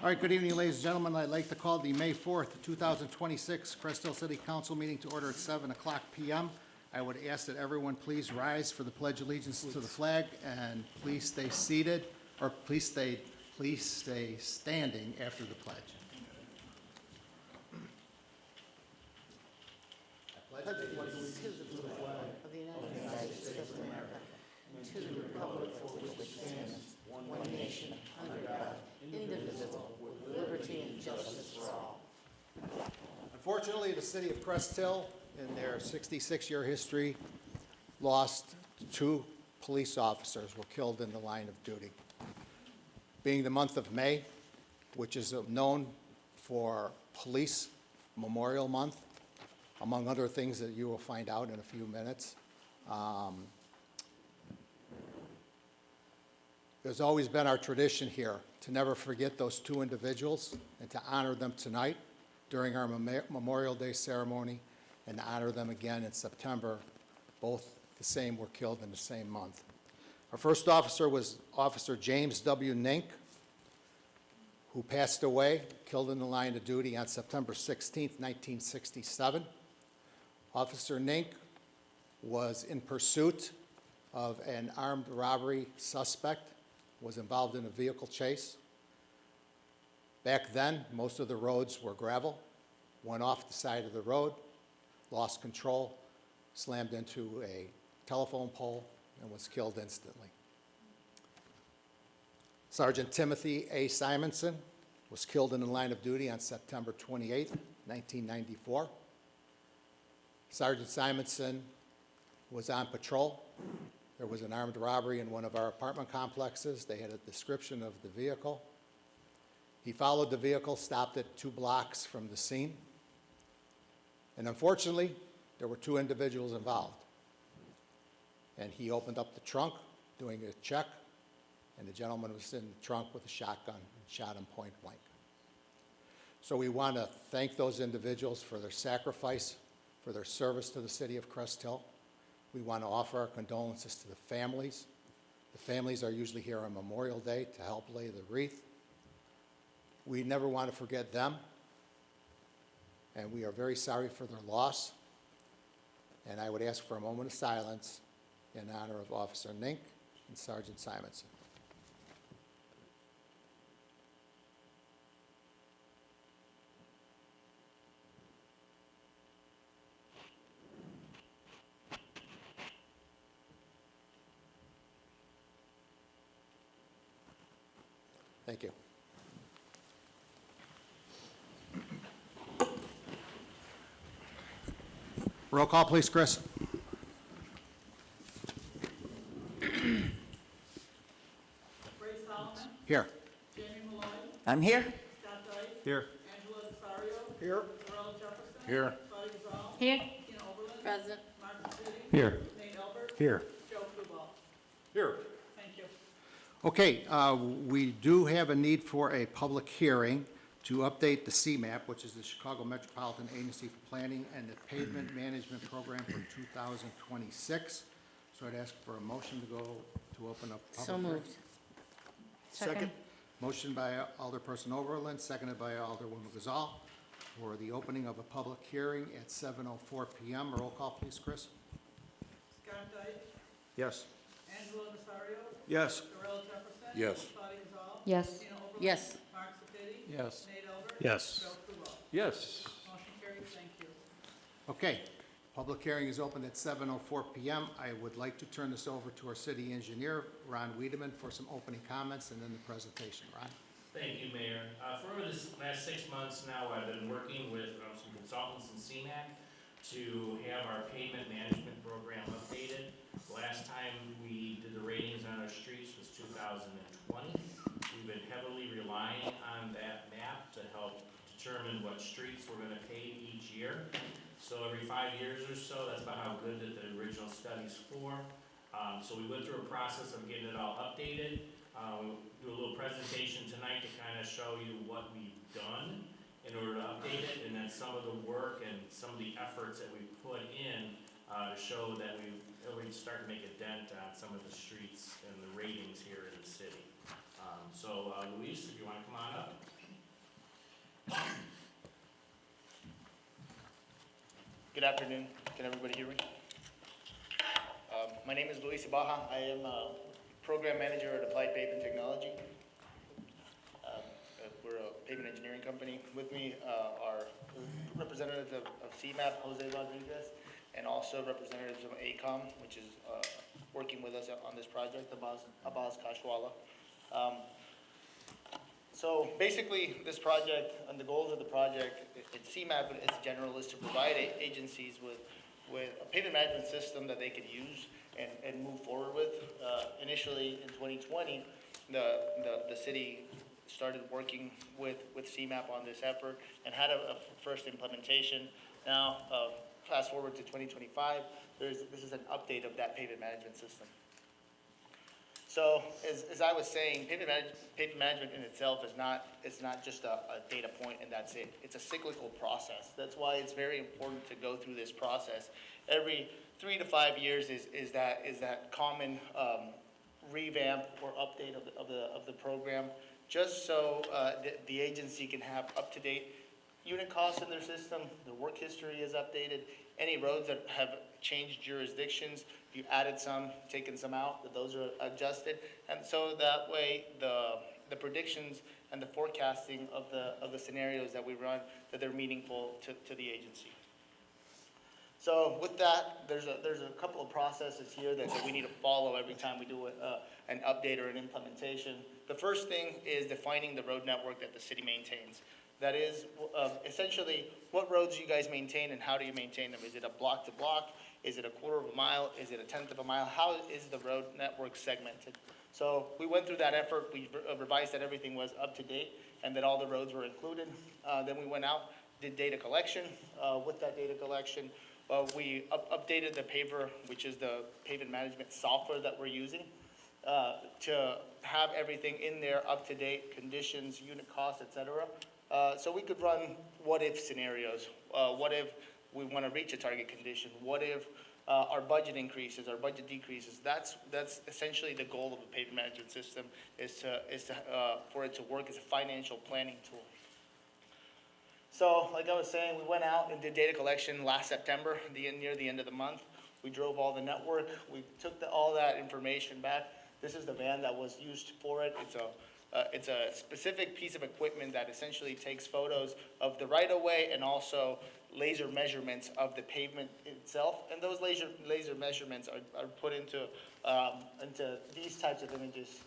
All right, good evening, ladies and gentlemen. I'd like to call the May 4th, 2026 Crest Hill City Council meeting to order at 7 o'clock p.m. I would ask that everyone please rise for the Pledge of Allegiance to the flag, and please stay seated, or please stay standing after the pledge. of the United States of America, and to the republic for which it stands, one nation, under God, indivisible, with liberty and justice for all. Unfortunately, the city of Crest Hill, in their 66-year history, lost 2 police officers were killed in the line of duty. Being the month of May, which is known for Police Memorial Month, among other things that you will find out in a few minutes. There's always been our tradition here to never forget those 2 individuals and to honor them tonight during our Memorial Day ceremony and to honor them again in September. Both the same were killed in the same month. Our first officer was Officer James W. Nink, who passed away, killed in the line of duty on September 16th, 1967. Officer Nink was in pursuit of an armed robbery suspect, was involved in a vehicle chase. Back then, most of the roads were gravel, went off the side of the road, lost control, slammed into a telephone pole, and was killed instantly. Sergeant Timothy A. Simonson was killed in the line of duty on September 28th, 1994. Sergeant Simonson was on patrol. There was an armed robbery in one of our apartment complexes. They had a description of the vehicle. He followed the vehicle, stopped it 2 blocks from the scene. And unfortunately, there were 2 individuals involved. And he opened up the trunk, doing a check, and the gentleman was in the trunk with a shotgun and shot him point blank. So we want to thank those individuals for their sacrifice, for their service to the city of Crest Hill. We want to offer our condolences to the families. The families are usually here on Memorial Day to help lay the wreath. We never want to forget them, and we are very sorry for their loss. And I would ask for a moment of silence in honor of Officer Nink and Sergeant Simonson. Thank you. Roll call, please, Chris. Ray Solomon, Here. Jamie Malloy, I'm here. Scott Dyke, Here. Angela Desario, Here. Darrell Jefferson, Here. Claudia Gazal, Here. Tina Oberlin, Present. Mark City, Here. Nate Albert, Here. Joe Kubal. Here. Thank you. Okay, we do have a need for a public hearing to update the CMAP, which is the Chicago Metropolitan Agency for Planning and the Pavement Management Program for 2026. So I'd ask for a motion to open up public So hearing. moved. Second. Motion by Alderperson Overland, seconded by Alderwoman Gazal, for the opening of a public hearing at 7:04 p.m. Roll call, please, Chris. Scott Dyke, Yes. Angela Desario, Yes. Darrell Jefferson. Yes. Claudia Gazal. Yes. Tina Oberlin. Yes. Mark City. Yes. Nate Albert. Yes. Joe Kubal. Yes. Motion carried. Thank you. Okay, public hearing is open at 7:04 p.m. I would like to turn this over to our city engineer, Ron Wiedemann, for some opening comments and then the presentation. Ron? Thank you, Mayor. For over this last 6 months now, I've been working with some consultants in CMAC to have our pavement management program updated. The last time we did the ratings on our streets was 2020. We've been heavily relying on that map to help determine what streets we're going to pave each year. So every 5 years or so, that's about how good that the original study's for. So we went through a process of getting it all updated. We'll do a little presentation tonight to kind of show you what we've done in order to update it, and then some of the work and some of the efforts that we've put in to show that we've really started to make a dent on some of the streets and the ratings here in the city. So Luis, if you want to come on up. Good afternoon. Can everybody hear me? My name is Luis Ibaja. I am a program manager at Applied Pavement Technology. We're a pavement engineering company. With me are representatives of CMAP, Jose Rodriguez, and also representatives of ACOM, which is working with us on this project, Abbas Kashwala. So basically, this project and the goals of the project, CMAP in general, is to provide agencies with a pavement management system that they could use and move forward with. Initially, in 2020, the city started working with CMAP on this effort and had a first implementation. Now, fast forward to 2025, this is an update of that pavement management system. So, as I was saying, pavement management in itself is not just a data point and that's it. It's a cyclical process. That's why it's very important to go through this process. Every 3 to 5 years is that common revamp or update of the program, just so the agency can have up-to-date unit costs in their system, the work history is updated, any roads that have changed jurisdictions, you added some, taken some out, that those are adjusted, and so that way the predictions and the forecasting of the scenarios that we run, that they're meaningful to the agency. So with that, there's a couple of processes here that we need to follow every time we do an update or an implementation. The first thing is defining the road network that the city maintains. That is essentially what roads you guys maintain and how do you maintain them? Is it a block to block? Is it a quarter of a mile? Is it a tenth of a mile? How is the road network segmented? So we went through that effort. We revised that everything was up to date and that all the roads were included. Then we went out, did data collection. With that data collection, we updated the paver, which is the pavement management software that we're using, to have everything in there up to date, conditions, unit costs, etc. So we could run what-if scenarios. What if we want to reach a target condition? What if our budget increases, our budget decreases? That's essentially the goal of a pavement management system, is for it to work as a financial planning tool. So, like I was saying, we went out and did data collection last September, near the end of the month. We drove all the network. We took all that information back. This is the van that was used for it. It's a specific piece of equipment that essentially takes photos of the right-of-way and also laser measurements of the pavement itself. And those laser measurements are put into these types of images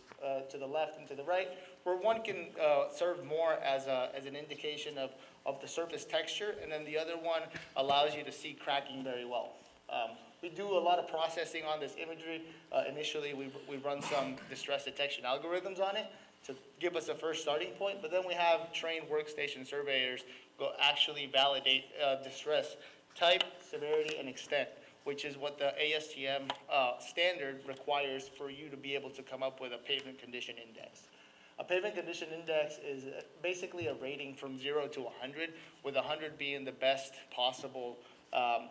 to the left and to the right, where one can serve more as an indication of the surface texture, and then the other one allows you to see cracking very well. We do a lot of processing on this imagery. Initially, we run some distress detection algorithms on it to give us a first starting point, but then we have trained workstation surveyors go actually validate distress type, severity, and extent, which is what the ASTM standard requires for you to be able to come up with a pavement condition index. A pavement condition index is basically a rating from 0 to 100, with 100 being the best possible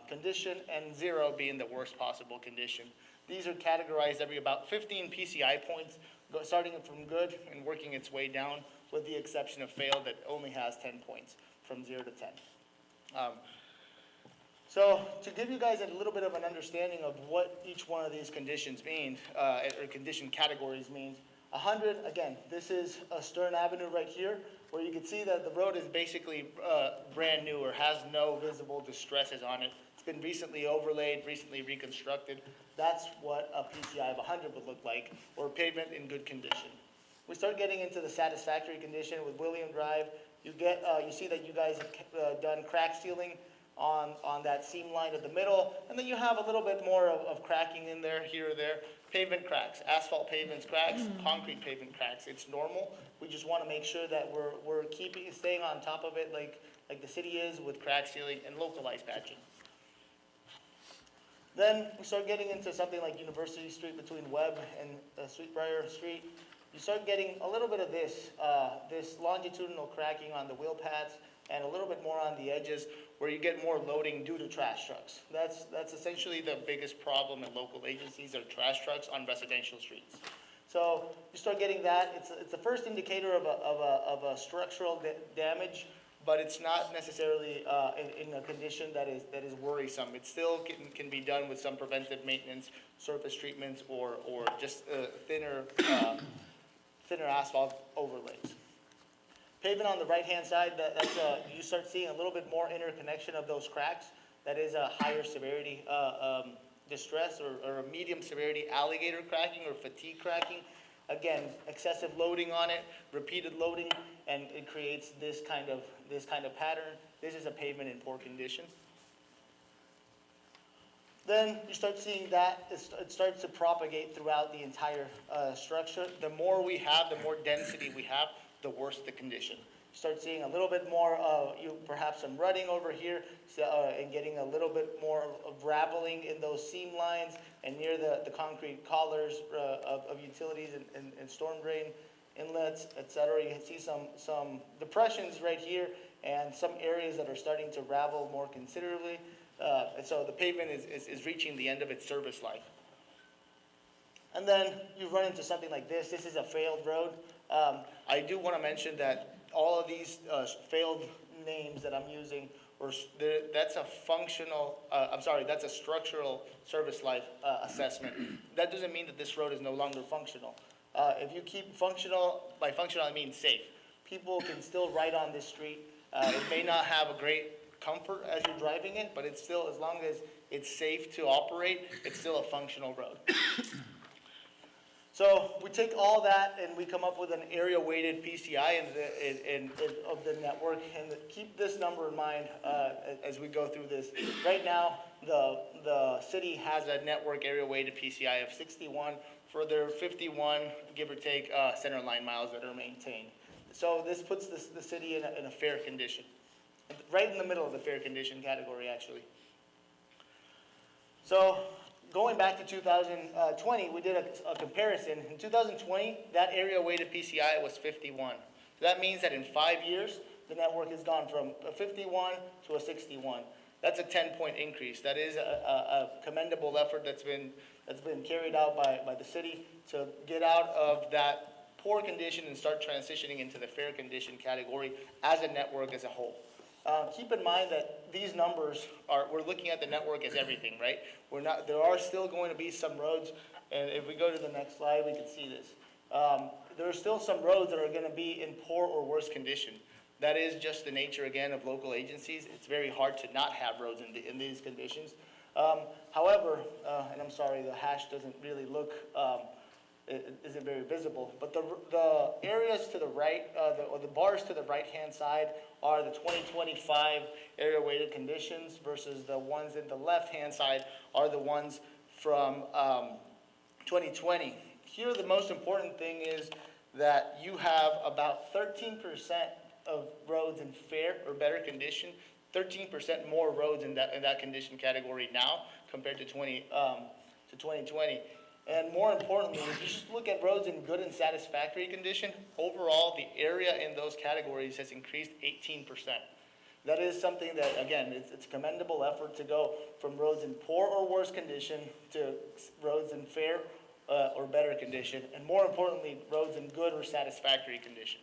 condition and 0 being the worst possible condition. These are categorized every about 15 PCI points, starting from good and working its way down, with the exception of fail that only has 10 points from 0 to 10. So to give you guys a little bit of an understanding of what each one of these conditions means, or condition categories means, 100, again, this is a Stern Avenue right here, where you can see that the road is basically brand new or has no visible distresses on it. It's been recently overlaid, recently reconstructed. That's what a PCI of 100 would look like, or pavement in good condition. We start getting into the satisfactory condition with William Drive. You see that you guys have done crack sealing on that seam line of the middle, and then you have a little bit more of cracking in there, here or there. Pavement cracks, asphalt pavements cracks, concrete pavement cracks. It's normal. We just want to make sure that we're staying on top of it like the city is, with crack sealing and localized patching. Then we start getting into something like University Street between Webb and Sweetbriar Street. You start getting a little bit of this longitudinal cracking on the wheel pads and a little bit more on the edges, where you get more loading due to trash trucks. That's essentially the biggest problem in local agencies, are trash trucks on residential streets. So you start getting that. It's the first indicator of a structural damage, but it's not necessarily in a condition that is worrisome. It still can be done with some preventive maintenance, surface treatments, or just thinner asphalt overlays. Pavement on the right-hand side, you start seeing a little bit more interconnection of those cracks. That is a higher severity distress or a medium severity alligator cracking or fatigue cracking. Again, excessive loading on it, repeated loading, and it creates this kind of pattern. This is a pavement in poor condition. Then you start seeing that it starts to propagate throughout the entire structure. The more we have, the more density we have, the worse the condition. Start seeing a little bit more, perhaps some rutting over here, and getting a little bit more of raveling in those seam lines and near the concrete collars of utilities and storm drain inlets, etc. You can see some depressions right here and some areas that are starting to ravel more considerably. And so the pavement is reaching the end of its service life. And then you run into something like this. This is a failed road. I do want to mention that all of these failed names that I'm using, that's a structural service life assessment. That doesn't mean that this road is no longer functional. If you keep functional, by functional I mean safe. People can still ride on this street. It may not have a great comfort as you're driving it, but it's still, as long as it's safe to operate, it's still a functional road. So we take all that and we come up with an area-weighted PCI of the network, and keep this number in mind as we go through this. Right now, the city has a network area-weighted PCI of 61 for their 51, give or take, center line miles that are maintained. So this puts the city in a fair condition, right in the middle of the fair condition category, actually. So going back to 2020, we did a comparison. In 2020, that area-weighted PCI was 51. So that means that in 5 years, the network has gone from a 51 to a 61. That's a 10-point increase. That is a commendable effort that's been carried out by the city to get out of that poor condition and start transitioning into the fair condition category as a network as a whole. Keep in mind that these numbers we're looking at the network as everything, right? There are still going to be some roads, and if we go to the next slide, we can see this. There are still some roads that are going to be in poor or worse condition. That is just the nature, again, of local agencies. It's very hard to not have roads in these conditions. However, and I'm sorry, the hash doesn't really look, it isn't very visible, but the areas to the right, or the bars to the right-hand side are the 2025 area-weighted conditions versus the ones in the left-hand side are the ones from 2020. Here, the most important thing is that you have about 13% of roads in fair or better condition, 13% more roads in that condition category now compared to 2020. And more importantly, if you just look at roads in good and satisfactory condition, overall, the area in those categories has increased 18%. That is something that, again, it's a commendable effort to go from roads in poor or worse condition to roads in fair or better condition, and more importantly, roads in good or satisfactory condition.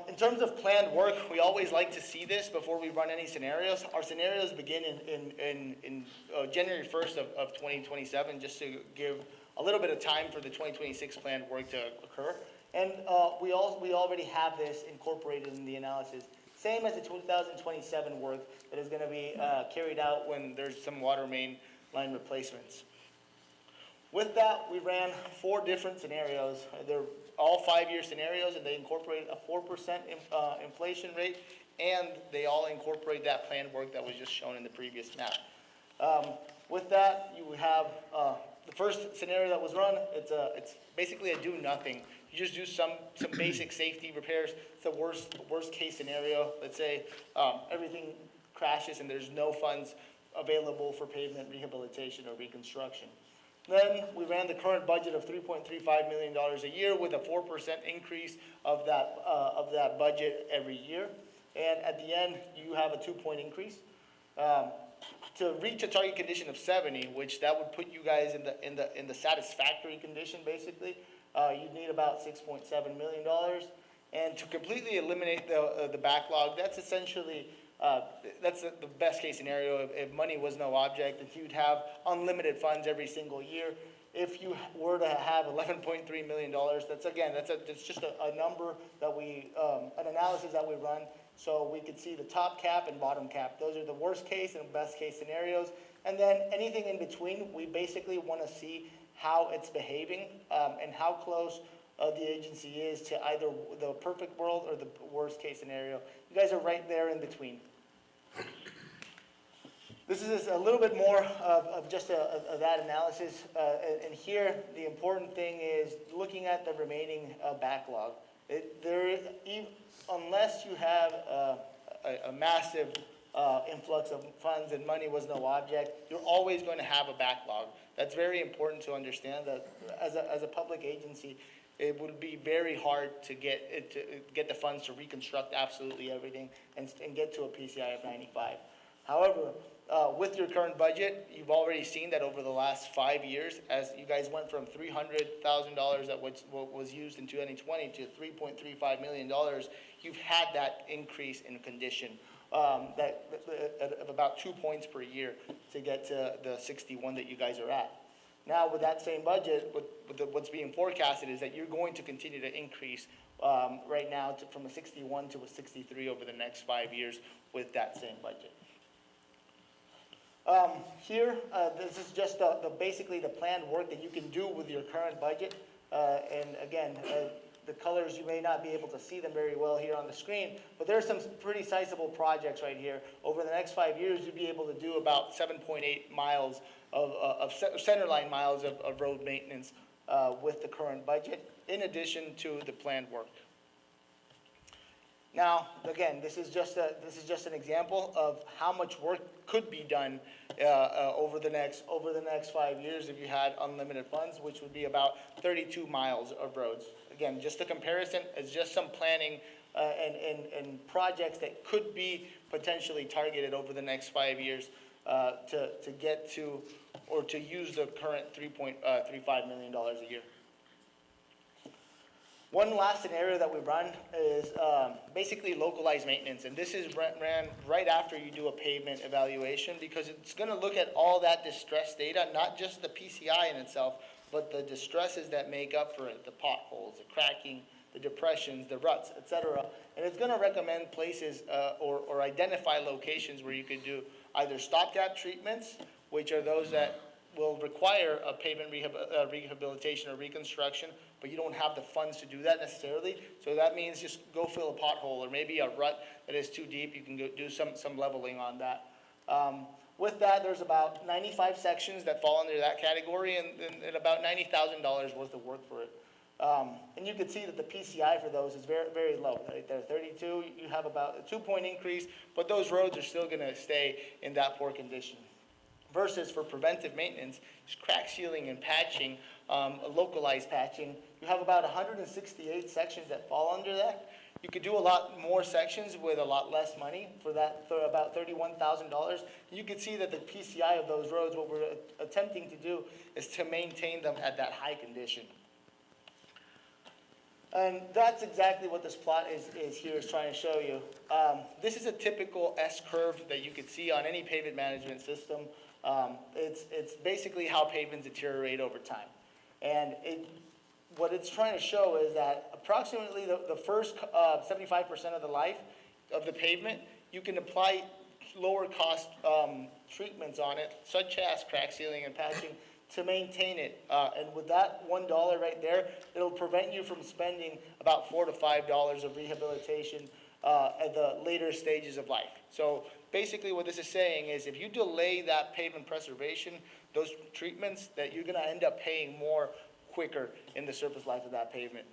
In terms of planned work, we always like to see this before we run any scenarios. Our scenarios begin in January 1st of 2027, just to give a little bit of time for the 2026 planned work to occur. And we already have this incorporated in the analysis. Same as the 2027 work that is going to be carried out when there's some water main line replacements. With that, we ran 4 different scenarios. They're all 5-year scenarios, and they incorporate a 4% inflation rate, and they all incorporate that planned work that was just shown in the previous map. With that, you have the first scenario that was run. It's basically a do nothing. You just do some basic safety repairs. It's the worst case scenario. Let's say everything crashes and there's no funds available for pavement rehabilitation or reconstruction. Then we ran the current budget of $3.35 million a year with a 4% increase of that budget every year. And at the end, you have a 2-point increase. To reach a target condition of 70, which that would put you guys in the satisfactory condition, basically, you'd need about $6.7 million. And to completely eliminate the backlog, that's essentially, that's the best case scenario if money was no object, and you'd have unlimited funds every single year. If you were to have $11.3 million, that's just a number that an analysis that we run, so we could see the top cap and bottom cap. Those are the worst case and best case scenarios. And then anything in between, we basically want to see how it's behaving, and how close the agency is to either the perfect world or the worst case scenario. You guys are right there in between. This is a little bit more of just that analysis. And here, the important thing is looking at the remaining backlog. Unless you have a massive influx of funds and money was no object, you're always going to have a backlog. That's very important to understand, that as a public agency, it would be very hard to get the funds to reconstruct absolutely everything and get to a PCI of 95. However, with your current budget, you've already seen that over the last 5 years, as you guys went from $300,000 that was used in 2020 to $3.35 million, you've had that increase in condition of about 2 points per year to get to the 61 that you guys are at. Now, with that same budget, what's being forecasted is that you're going to continue to increase right now from a 61 to a 63 over the next 5 years with that same budget. Here, this is just basically the planned work that you can do with your current budget. And again, the colors, you may not be able to see them very well here on the screen, but there's some pretty sizable projects right here. Over the next 5 years, you'll be able to do about 7.8 miles of centerline miles of road maintenance with the current budget, in addition to the planned work. Now, again, this is just an example of how much work could be done over the next 5 years if you had unlimited funds, which would be about 32 miles of roads. Again, just a comparison, it's just some planning and projects that could be potentially targeted over the next 5 years to get to or to use the current $3.35 million a year. One last scenario that we run is basically localized maintenance, and this is ran right after you do a pavement evaluation, because it's going to look at all that distress data, not just the PCI in itself, but the distresses that make up for it, the potholes, the cracking, the depressions, the ruts, etc. And it's going to recommend places or identify locations where you could do either stopgap treatments, which are those that will require a pavement rehabilitation or reconstruction, but you don't have the funds to do that necessarily. So that means just go fill a pothole, or maybe a rut that is too deep, you can go do some leveling on that. With that, there's about 95 sections that fall under that category, and about $90,000 worth of work for it. And you can see that the PCI for those is very, very low, right there, 32. You have about a 2-point increase, but those roads are still going to stay in that poor condition. Versus for preventive maintenance, just crack sealing and patching, localized patching, you have about 168 sections that fall under that. You could do a lot more sections with a lot less money for about $31,000. You can see that the PCI of those roads, what we're attempting to do is to maintain them at that high condition. And that's exactly what this plot is trying to show you. This is a typical S-curve that you could see on any pavement management system. It's basically how pavements deteriorate over time. And what it's trying to show is that approximately the first 75% of the life of the pavement, you can apply lower cost treatments on it, such as crack sealing and patching, to maintain it. And with that $1 right there, it'll prevent you from spending about $4 to $5 of rehabilitation at the later stages of life. So basically what this is saying is if you delay that pavement preservation, those treatments, that you're going to end up paying more quicker in the surface life of that pavement.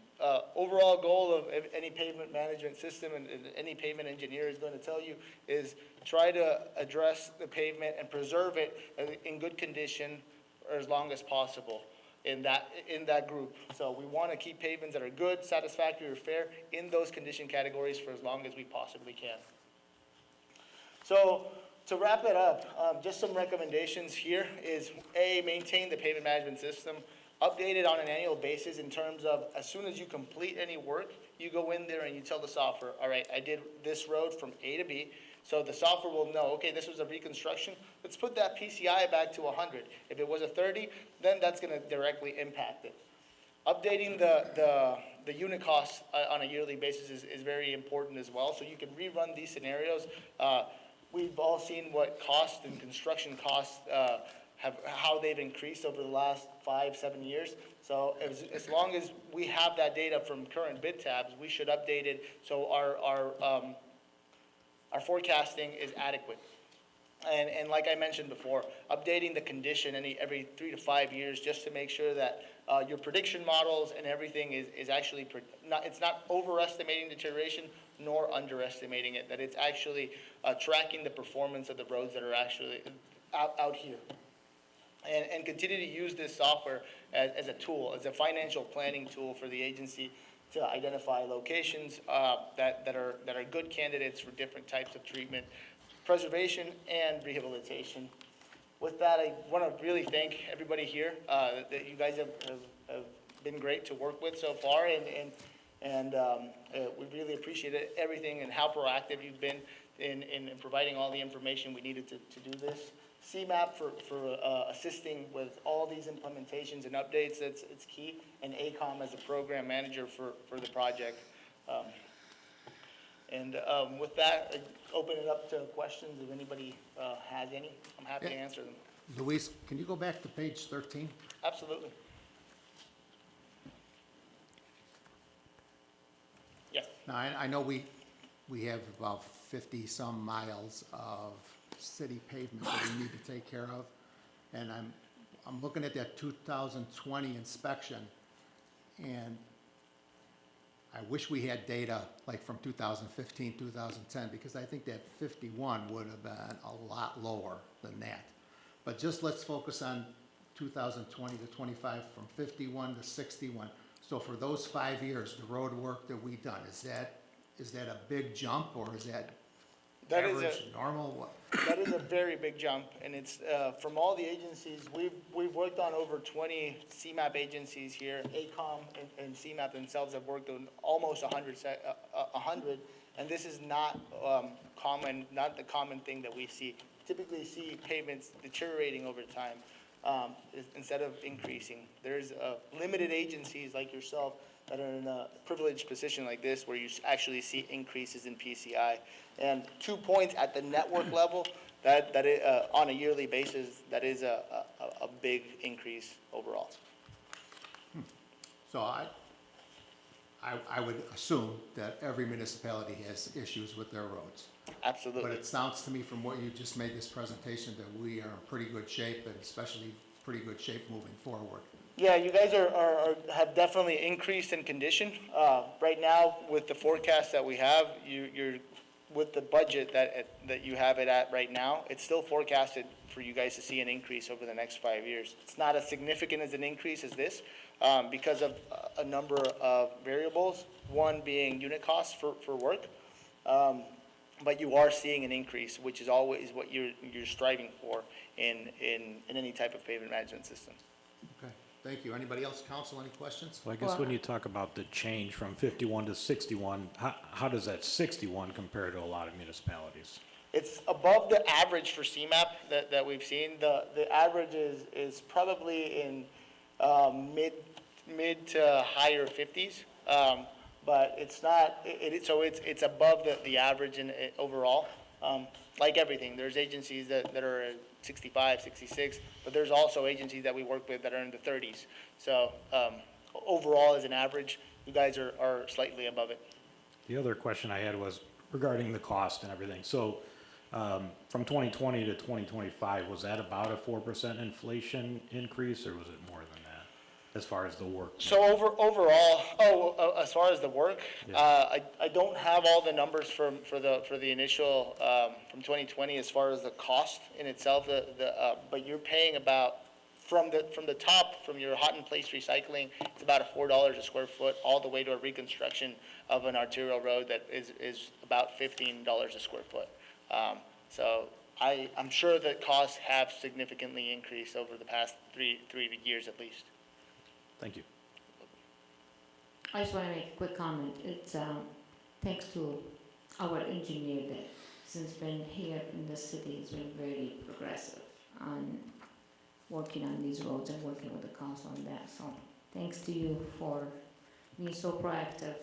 Overall goal of any pavement management system, and any pavement engineer is going to tell you, is try to address the pavement and preserve it in good condition or as long as possible in that group. So we want to keep pavements that are good, satisfactory, or fair in those condition categories for as long as we possibly can. So to wrap it up, just some recommendations here is A, maintain the pavement management system, update it on an annual basis in terms of as soon as you complete any work, you go in there and you tell the software, all right, I did this road from A to B, so the software will know, okay, this was a reconstruction, let's put that PCI back to 100. If it was a 30, then that's gonna directly impact it. Updating the unit costs on a yearly basis is very important as well, so you can rerun these scenarios. We've all seen what cost and construction costs how they've increased over the last 5-7 years. So as long as we have that data from current bid tabs, we should update it so our forecasting is adequate. And like I mentioned before, updating the condition every 3 to 5 years just to make sure that your prediction models and everything is actually, it's not overestimating deterioration nor underestimating it, that it's actually tracking the performance of the roads that are actually out here. And continue to use this software as a tool, as a financial planning tool for the agency to identify locations that are good candidates for different types of treatment, preservation, and rehabilitation. With that, I want to really thank everybody here. That you guys have been great to work with so far, and we really appreciate everything and how proactive you've been in providing all the information we needed to do this. CMAP for assisting with all these implementations and updates, it's key, and ACOM as a program manager for the project. With that, I open it up to questions if anybody has any. I'm happy to answer them. Luis, can you go back to page 13? Absolutely. Yes. Now, I know we have about 50-some miles of city pavement that we need to take care of, and I'm looking at that 2020 inspection, and I wish we had data like from 2015, 2010, because I think that 51 would have been a lot lower than that. But just let's focus on 2020 to 25, from 51 to 61. So for those 5 years, the road work that we've done, is that a big jump, or is that average, normal? What? That is a very big jump, and it's from all the agencies. We've worked on over 20 CMAP agencies here. ACOM and CMAP themselves have worked on almost 100, and this is not common, not the common thing that we see. Typically see pavements deteriorating over time instead of increasing. There's limited agencies like yourself that are in a privileged position like this where you actually see increases in PCI. And 2 points at the network level, on a yearly basis, that is a big increase overall. So I would assume that every municipality has issues with their roads. Absolutely. But it sounds to me from what you just made this presentation that we are in pretty good shape, and especially pretty good shape moving forward. Yeah, you guys have definitely increased in condition. Right now, with the forecast that we have, you're with the budget that you have it at right now, it's still forecasted for you guys to see an increase over the next 5 years. It's not as significant as an increase as this because of a number of variables, one being unit costs for work. But you are seeing an increase, which is always what you're striving for in any type of pavement management system. Okay, thank you. Anybody else, council, any questions? Well, I guess when you talk about the change from 51 to 61, how does that 61 compare to a lot of municipalities? It's above the average for CMAP that we've seen. The average is probably in mid to higher 50s. But it's not, so it's above the average in overall. Like everything, there's agencies that are at 65, 66, but there's also agencies that we work with that are in the 30s. So overall, as an average, you guys are slightly above it. The other question I had was regarding the cost and everything. So from 2020 to 2025, was that about a 4% inflation increase, or was it more than that as far as the work? So overall, as far as the work, I don't have all the numbers for the initial from 2020 as far as the cost in itself. But you're paying about from the top, from your hot in place recycling, it's about $4 a square foot, all the way to a reconstruction of an arterial road that is about $15 a square foot. So I'm sure that costs have significantly increased over the past three years at least. Thank you. I just want to make a quick comment. It's thanks to our engineer that since been here in the city has been very progressive on working on these roads and working with the council on that. So thanks to you for being so proactive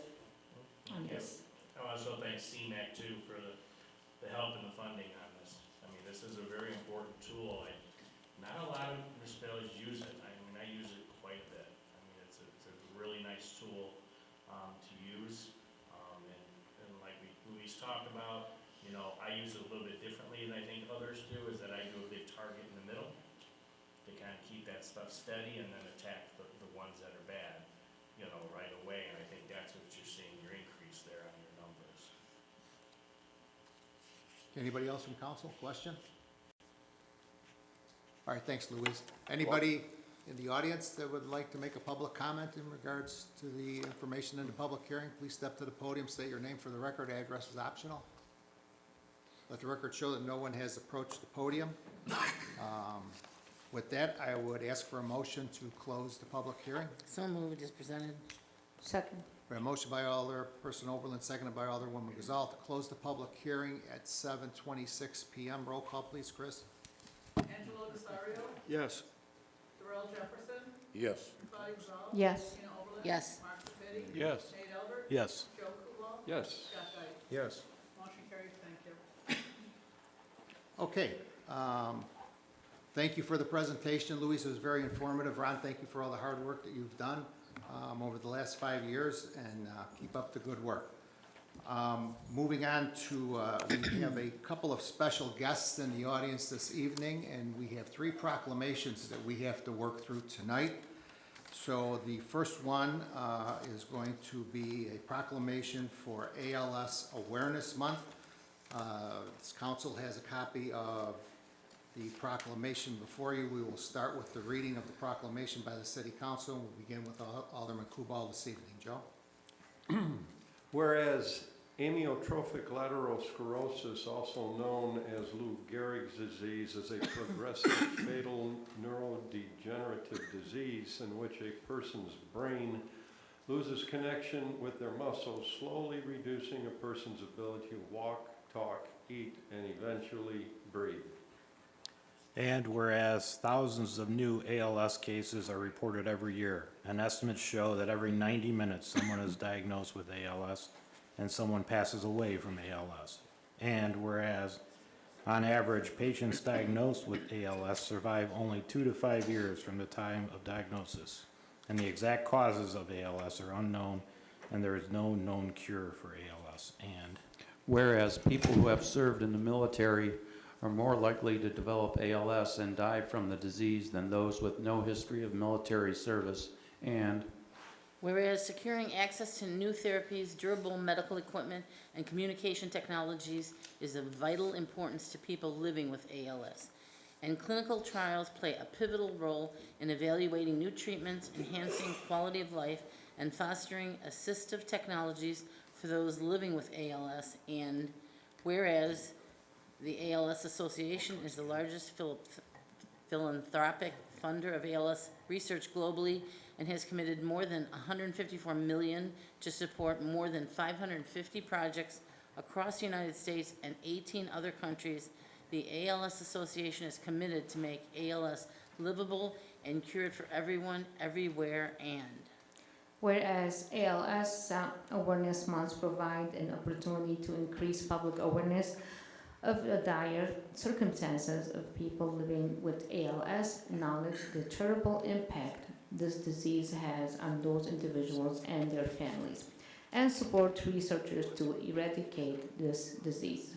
on this. I also thank CMAC too for the help and the funding on this. I mean, this is a very important tool. Not a lot of municipalities use it. I mean, I use it quite a bit. I mean, it's a really nice tool to use. And like Louise talked about, you know, I use it a little bit differently than I think others do, is that I do a big target in the middle to kind of keep that stuff steady and then attack the ones that are bad, you know, right away. And I think that's what you're seeing, your increase there on your numbers. Anybody else from council? Question? All right, thanks, Louise. Anybody in the audience that would like to make a public comment in regards to the information in the public hearing? Please step to the podium, state your name for the record, address is optional. Let the record show that no one has approached the podium. With that, I would ask for a motion to close the public hearing. So moved as presented. Second. We have a motion by Alderperson Oberlin, seconded by Alderwoman Gazal to close the public hearing at 7:26 PM. Roll call, please, Chris. Angelo Desario, Yes. Darrell Jefferson, Yes. Claudia Gazal. Yes. Tina Oberlin. Yes. Mark Sepiti. Yes. Nate Albert. Yes. Joe Kubal. Yes. Scott Dyke. Yes. Motion carries. Thank you. Okay, thank you for the presentation, Louise, it was very informative. Ron, thank you for all the hard work that you've done over the last 5 years, and keep up the good work. Moving on to, we have a couple of special guests in the audience this evening, and we have 3 proclamations that we have to work through tonight. So the first one is going to be a proclamation for ALS Awareness Month. This council has a copy of the proclamation before you. We will start with the reading of the proclamation by the city council. We'll begin with Alderman Kubal this evening. Joe? Whereas amyotrophic lateral sclerosis, also known as Lou Gehrig's disease, is a progressive fatal neurodegenerative disease in which a person's brain loses connection with their muscles, slowly reducing a person's ability to walk, talk, eat, and eventually breathe. And whereas thousands of new ALS cases are reported every year, and estimates show that every 90 minutes someone is diagnosed with ALS and someone passes away from ALS. And whereas on average, patients diagnosed with ALS survive only 2 to 5 years from the time of diagnosis, and the exact causes of ALS are unknown, and there is no known cure for ALS. And whereas people who have served in the military are more likely to develop ALS and die from the disease than those with no history of military service. And Whereas securing access to new therapies, durable medical equipment, and communication technologies is of vital importance to people living with ALS. And clinical trials play a pivotal role in evaluating new treatments, enhancing quality of life, and fostering assistive technologies for those living with ALS. And whereas the ALS Association is the largest philanthropic funder of ALS research globally and has committed more than $154 million to support more than 550 projects across the United States and 18 other countries. The ALS Association is committed to make ALS livable and cured for everyone, everywhere, and Whereas ALS Awareness Month provide an opportunity to increase public awareness of the dire circumstances of people living with ALS, acknowledge the terrible impact this disease has on those individuals and their families, and support researchers to eradicate this disease.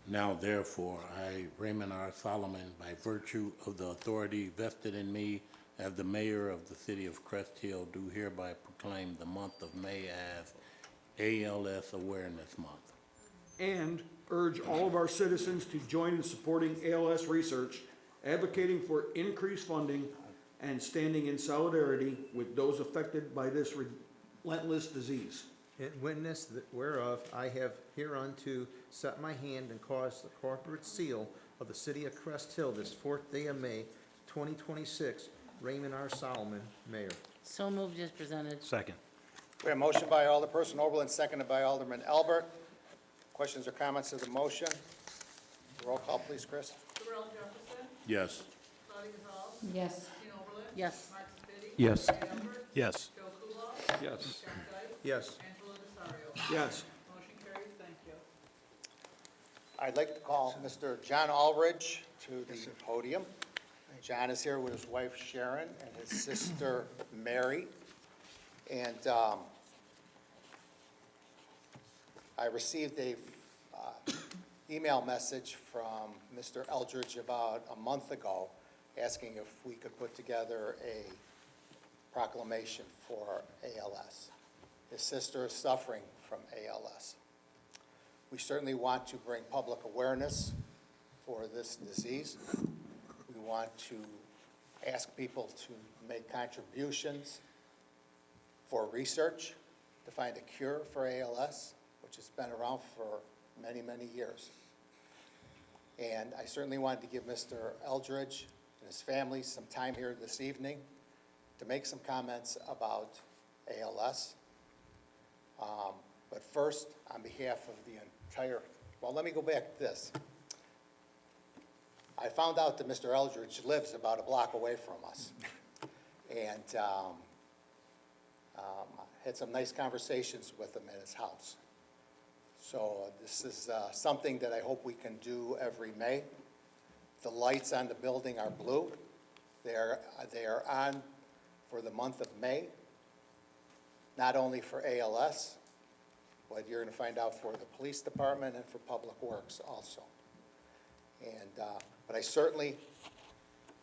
Now therefore, I, Raymond R. Solomon, by virtue of the authority vested in me as the mayor of the city of Crest Hill, do hereby proclaim the month of May as ALS Awareness Month. And urge all of our citizens to join in supporting ALS research, advocating for increased funding, and standing in solidarity with those affected by this relentless disease. In witness whereof I have hereunto set my hand and caused the corporate seal of the city of Crest Hill this 4th day of May, 2026, Raymond R. Solomon, Mayor. so moved as presented. second. We have a motion by Alderperson Oberlin, seconded by Alderman Albert. Questions or comments to the motion? Roll call, please, Chris. Darrell Jefferson, Yes. Claudia Gazal, Yes. Gene Oberlin. Yes. Mark Sepiti. Yes. Ray Albert, Yes. Joe Kubal, Yes. Scott Dyke, Yes. Angelo Desario. Yes. Motion carries, thank you. I'd like to call Mr. John Aldridge to the podium. John is here with his wife Sharon and his sister Mary. And I received a email message from Mr. Eldridge about a month ago asking if we could put together a proclamation for ALS. His sister is suffering from ALS. We certainly want to bring public awareness for this disease. We want to ask people to make contributions for research to find a cure for ALS, which has been around for many, many years. And I certainly wanted to give Mr. Eldridge and his family some time here this evening to make some comments about ALS. But first, on behalf of the entire, well, let me go back to this. I found out that Mr. Eldridge lives about a block away from us. And had some nice conversations with him at his house. So this is something that I hope we can do every May. The lights on the building are blue. They are on for the month of May, not only for ALS, but you're going to find out for the police department and for public works also. And, but I certainly,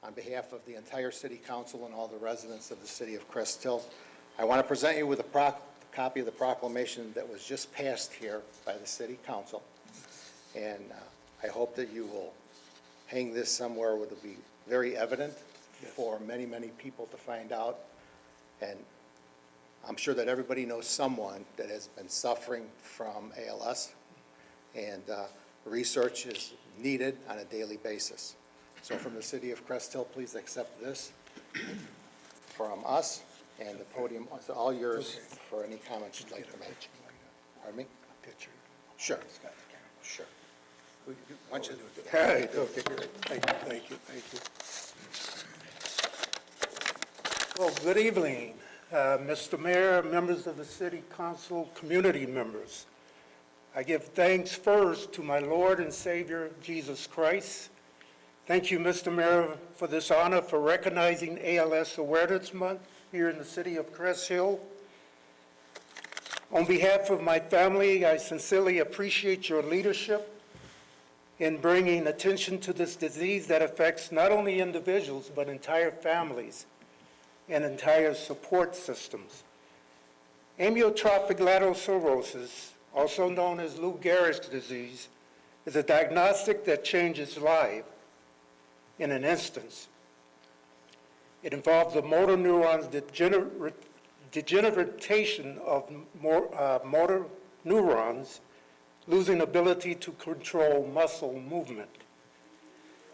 on behalf of the entire city council and all the residents of the city of Crest Hill, I want to present you with a copy of the proclamation that was just passed here by the city council. And I hope that you will hang this somewhere where it'll be very evident for many, many people to find out. And I'm sure that everybody knows someone that has been suffering from ALS, and research is needed on a daily basis. So from the city of Crest Hill, please accept this from us, and the podium is all yours for any comments you'd like to make. Pardon me? A picture. Sure. Sure. Why don't you do it? All right, okay, great. Thank you. Well, good evening, Mr. Mayor, members of the City Council, community members. I give thanks first to my Lord and Savior, Jesus Christ. Thank you, Mr. Mayor, for this honor for recognizing ALS Awareness Month here in the city of Crest Hill. On behalf of my family, I sincerely appreciate your leadership in bringing attention to this disease that affects not only individuals, but entire families and entire support systems. Amyotrophic lateral sclerosis, also known as Lou Gehrig's disease, is a diagnostic that changes life in an instant. It involves the motor neurons degeneration of motor neurons, losing ability to control muscle movement.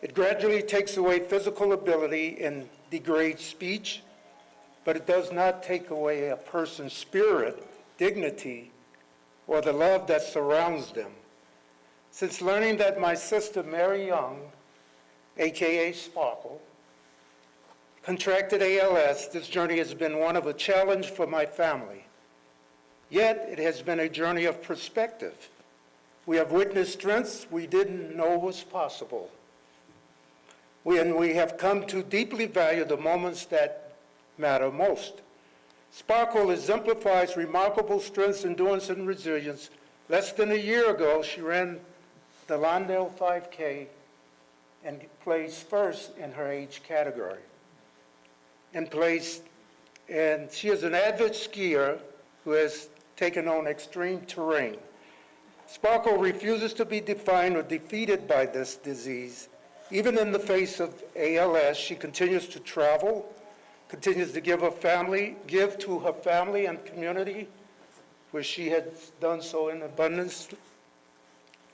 It gradually takes away physical ability and degrades speech, but it does not take away a person's spirit, dignity, or the love that surrounds them. Since learning that my sister Mary Young, AKA Sparkle, contracted ALS, this journey has been one of a challenge for my family. Yet it has been a journey of perspective. We have witnessed strengths we didn't know was possible. We have come to deeply value the moments that matter most. Sparkle exemplifies remarkable strengths, endurance, and resilience. Less than a year ago, she ran the Lawndale 5K and placed first in her age category. And she is an avid skier who has taken on extreme terrain. Sparkle refuses to be defined or defeated by this disease. Even in the face of ALS, she continues to travel, continues to give to her family and community, where she has done so in abundance,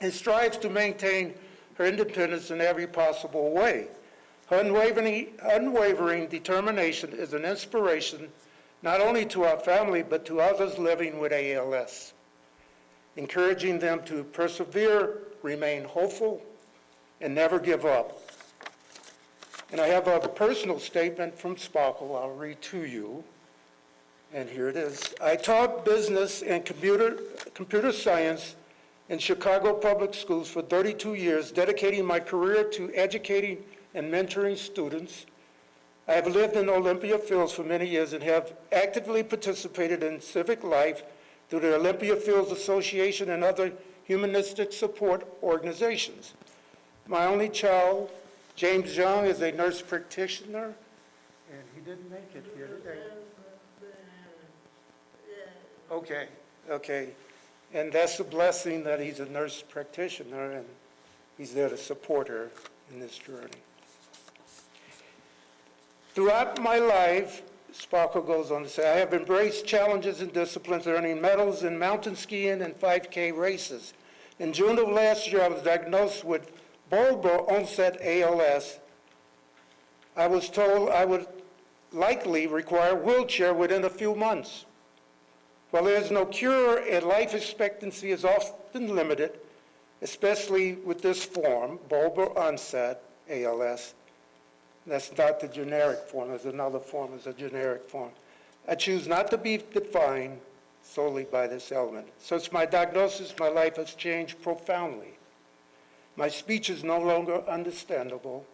and strives to maintain her independence in every possible way. Her unwavering determination is an inspiration not only to our family, but to others living with ALS, encouraging them to persevere, remain hopeful, and never give up. And I have a personal statement from Sparkle I'll read to you. And here it is. I taught business and computer science in Chicago public schools for 32 years, dedicating my career to educating and mentoring students. I have lived in Olympia Fields for many years and have actively participated in civic life through the Olympia Fields Association and other humanistic support organizations. My only child, James Young, is a nurse practitioner, and he didn't make it here today. Okay. And that's a blessing that he's a nurse practitioner and he's there to support her in this journey. Throughout my life, Sparkle goes on to say, I have embraced challenges and disciplines, earning medals in mountain skiing and 5K races. In June of last year, I was diagnosed with bulbar onset ALS. I was told I would likely require a wheelchair within a few months. While there's no cure and life expectancy is often limited, especially with this form, bulbar onset ALS. That's not the generic form. There's another form, is a generic form. I choose not to be defined solely by this element. Since my diagnosis, my life has changed profoundly. My speech is no longer understandable.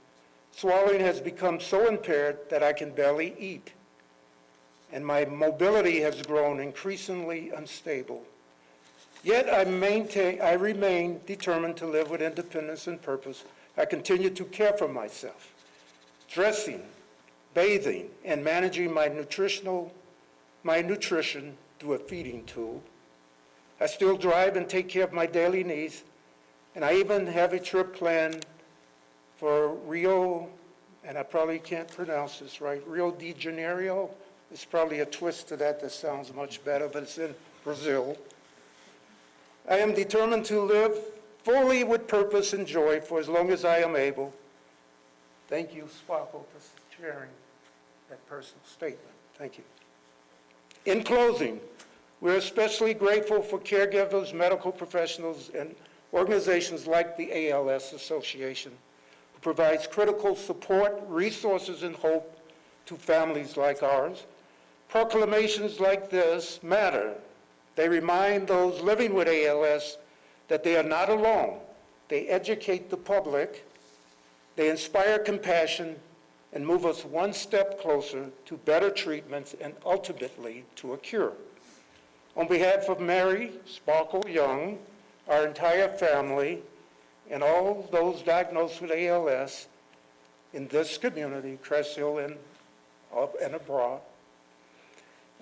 Swallowing has become so impaired that I can barely eat. And my mobility has grown increasingly unstable. Yet I remain determined to live with independence and purpose. I continue to care for myself, dressing, bathing, and managing my nutrition through a feeding tube. I still drive and take care of my daily needs, and I even have a trip planned for Rio, and I probably can't pronounce this right, Rio de Janeiro. It's probably a twist to that sounds much better, but it's in Brazil. I am determined to live fully with purpose and joy for as long as I am able. Thank you, Sparkle, for sharing that personal statement. Thank you. In closing, we're especially grateful for caregivers, medical professionals, and organizations like the ALS Association, who provides critical support, resources, and hope to families like ours. Proclamations like this matter. They remind those living with ALS that they are not alone. They educate the public, they inspire compassion, and move us one step closer to better treatments and ultimately to a cure. On behalf of Mary Sparkle Young, our entire family, and all those diagnosed with ALS in this community, Crest Hill and abroad,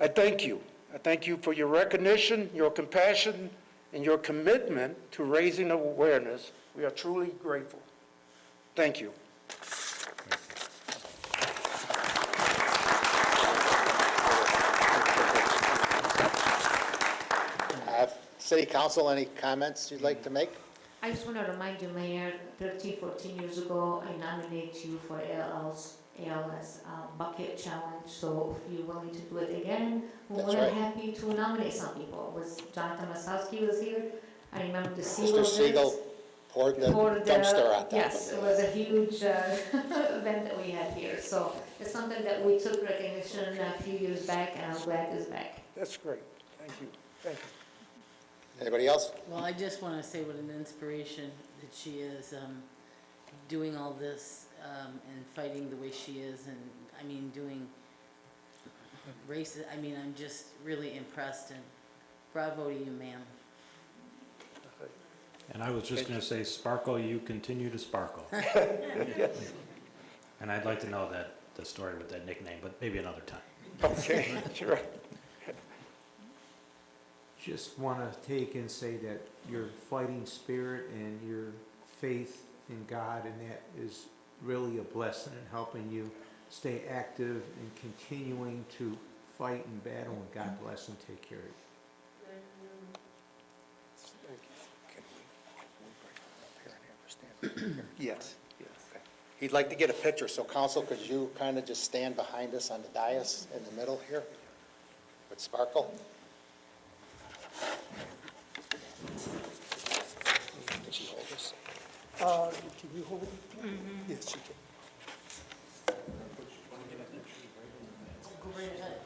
I thank you. I thank you for your recognition, your compassion, and your commitment to raising awareness. We are truly grateful. Thank you. City Council, any comments you'd like to make? I just want to remind you, Mayor, 14 years ago, I nominated you for ALS Bucket Challenge, so if you're willing to do it again, we're That's more than right. happy to nominate some people. Was Jonathan Masowski was here? I remember the Mr. Siegel. Siegel poured the dumpster on top. Yes, it was a huge event that we had here, so it's something that we took recognition a few years back, and I'm glad it's back. That's great. Thank you. Thank you. Anybody else? Well, I just want to say what an inspiration that she is, doing all this and fighting the way she is, and I mean doing races. I mean, I'm just really impressed, and bravo to you, ma'am. And I was just gonna say, Sparkle, you continue to sparkle. And I'd like to know the story with that nickname, but maybe another time. Okay, sure. Just want to take and say that your fighting spirit and your faith in God, and that is really a blessing in helping you stay active and continuing to fight and battle, and God bless and take care of you. Yes, yes. He'd like to get a picture, so council, could you kind of just stand behind us on the dais in the middle here? with Sparkle. Can she hold this? Can you hold it? Yes, you can. Go right ahead.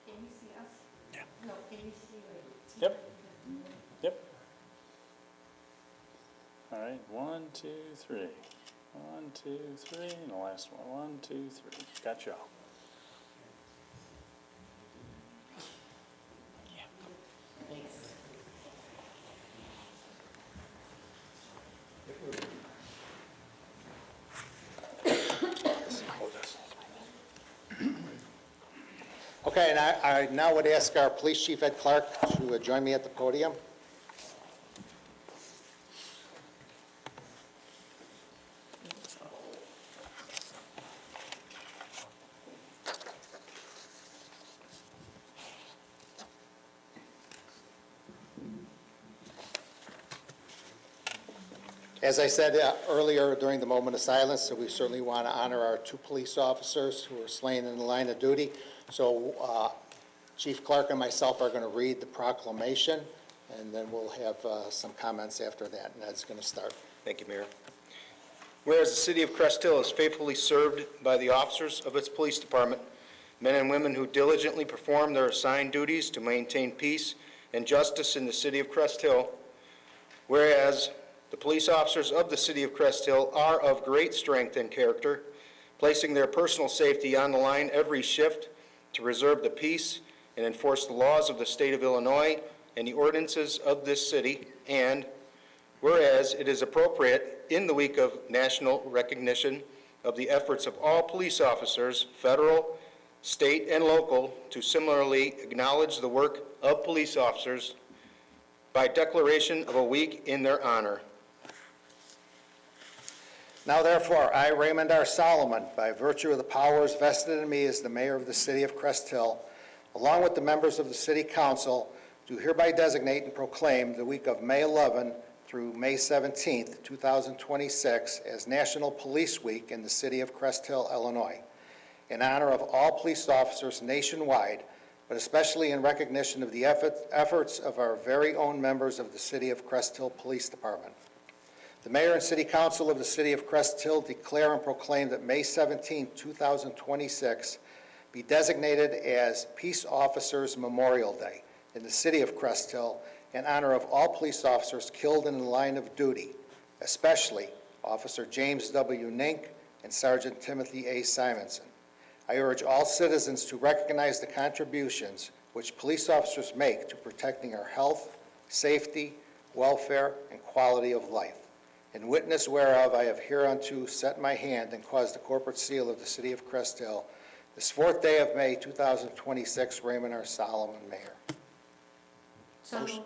Can you see us? Yeah. No, can you see like? Yep. Yep. All right, 1, 2, 3. 1, 2, 3, and the last one. 1, 2, 3. Got y'all. Thanks. Okay, and I now would ask our Police Chief, Ed Clark, to join me at the podium. As I said earlier during the moment of silence, so we certainly want to honor our 2 police officers who were slain in the line of duty. So Chief Clark and myself are going to read the proclamation, and then we'll have some comments after that, and Ed's going to start. Thank you, Mayor. Whereas the city of Crest Hill is faithfully served by the officers of its police department, men and women who diligently perform their assigned duties to maintain peace and justice in the city of Crest Hill. Whereas the police officers of the city of Crest Hill are of great strength and character, placing their personal safety on the line every shift to preserve the peace and enforce the laws of the state of Illinois and the ordinances of this city. And whereas it is appropriate in the week of national recognition of the efforts of all police officers, federal, state, and local, to similarly acknowledge the work of police officers by declaration of a week in their honor. Now therefore, I, Raymond R. Solomon, by virtue of the powers vested in me as the mayor of the city of Crest Hill, along with the members of the city council, do hereby designate and proclaim the week of May 11 through May 17th, 2026 as National Police Week in the city of Crest Hill, Illinois, in honor of all police officers nationwide, but especially in recognition of the efforts of our very own members of the city of Crest Hill Police Department. The Mayor and City Council of the City of Crest Hill declare and proclaim that May 17, 2026 be designated as Peace Officers Memorial Day in the City of Crest Hill in honor of all police officers killed in the line of duty, especially Officer James W. Nink and Sergeant Timothy A. Simonson. I urge all citizens to recognize the contributions which police officers make to protecting our health, safety, welfare, and quality of life. In witness whereof I have hereunto set my hand and caused the corporate seal of the city of Crest Hill, this 4th day of May, 2026, Raymond R. Solomon, Mayor. So moved.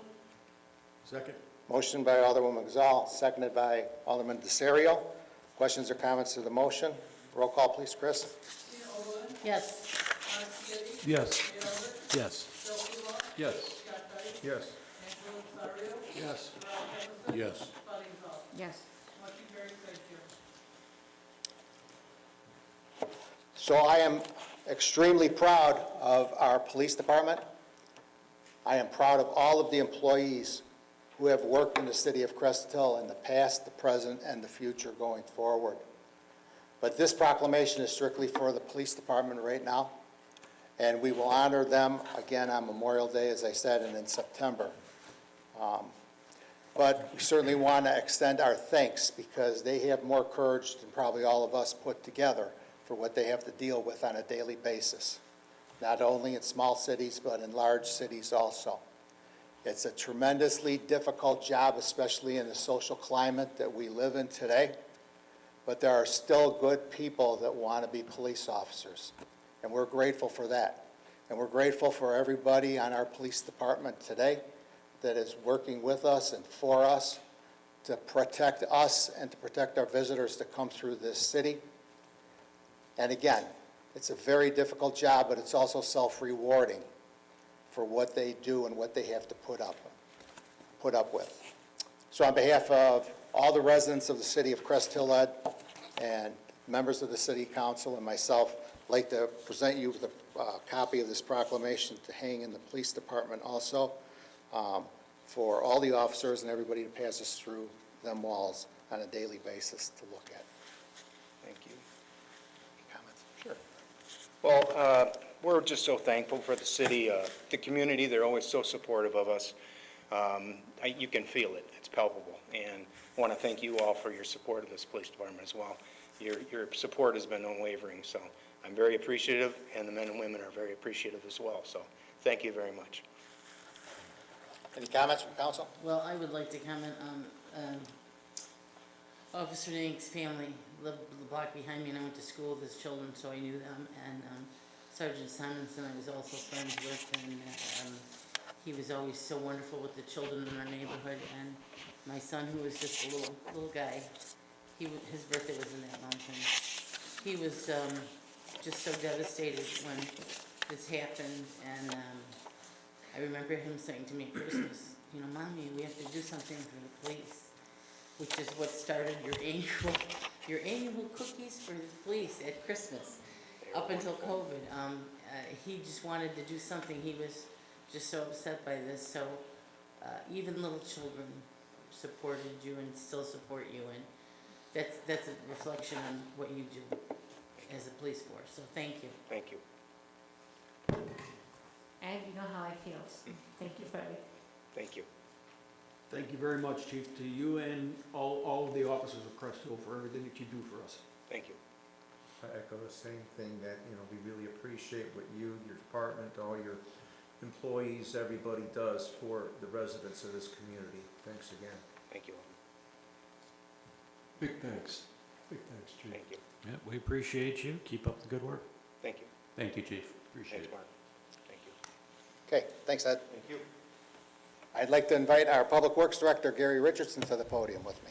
Second. Motion by Alderwoman Gazal, seconded by Alderman DeSario. Questions or comments to the motion? Roll call, please, Chris. Tina Oberlin, Yes. Alex Siddick, Yes. Dale Earnhardt, Yes. Joe Kubal, Yes. Scott Dyke, Yes. Angela Rosario, Yes. Ralph Emerson, Yes. Buddy Holly. Yes. Motion carries, thank you. So I am extremely proud of our police department. I am proud of all of the employees who have worked in the city of Crest Hill in the past, the present, and the future going forward. But this proclamation is strictly for the police department right now, and we will honor them again on Memorial Day, as I said, and in September. But we certainly want to extend our thanks because they have more courage than probably all of us put together for what they have to deal with on a daily basis, not only in small cities, but in large cities also. It's a tremendously difficult job, especially in the social climate that we live in today, but there are still good people that want to be police officers, and we're grateful for that. And we're grateful for everybody on our police department today that is working with us and for us to protect us and to protect our visitors that come through this city. And again, it's a very difficult job, but it's also self-rewarding for what they do and what they have to put up with. So on behalf of all the residents of the city of Crest Hill, Ed, and members of the city council and myself, I'd like to present you with a copy of this proclamation to hang in the police department also, for all the officers and everybody that passes through them walls on a daily basis to look at. Thank you. Comments? Sure. Well, we're just so thankful for the city, the community. They're always so supportive of us. You can feel it. It's palpable. And I want to thank you all for your support of this police department as well. Your support has been unwavering, so I'm very appreciative, and the men and women are very appreciative as well. So thank you very much. Any comments from council? Well, I would like to comment on Officer Nank's family. Lived the block behind me, and I went to school with his children, so I knew them. And Sergeant Simonson I was also friends with, and he was always so wonderful with the children in our neighborhood. And my son, who was just a little guy, his birthday was in that month, and he was just so devastated when this happened. And I remember him saying to me at Christmas, you know, Mommy, we have to do something for the police, which is what started your annual cookies for the police at Christmas, up until COVID. He just wanted to do something. He was just so upset by this. So even little children supported you and still support you, and that's a reflection on what you do as a police force. So thank you. Thank you. And you know how I feel. Thank you for everything. Thank you. Thank you very much, Chief, to you and all of the officers of Crest Hill for everything that you do for us. Thank you. I echo the same thing, that, you know, we really appreciate what you, your department, all your employees, everybody does for the residents of this community. Thanks again. Thank you. Big thanks. Big thanks, Chief. Thank you. Yeah, we appreciate you. Keep up the good work. Thank you. Thank you, Chief. Appreciate Thanks, it. Mark. Thank you. Okay, thanks, Ed. Thank you. I'd like to invite our Public Works Director, Gary Richardson, to the podium with me.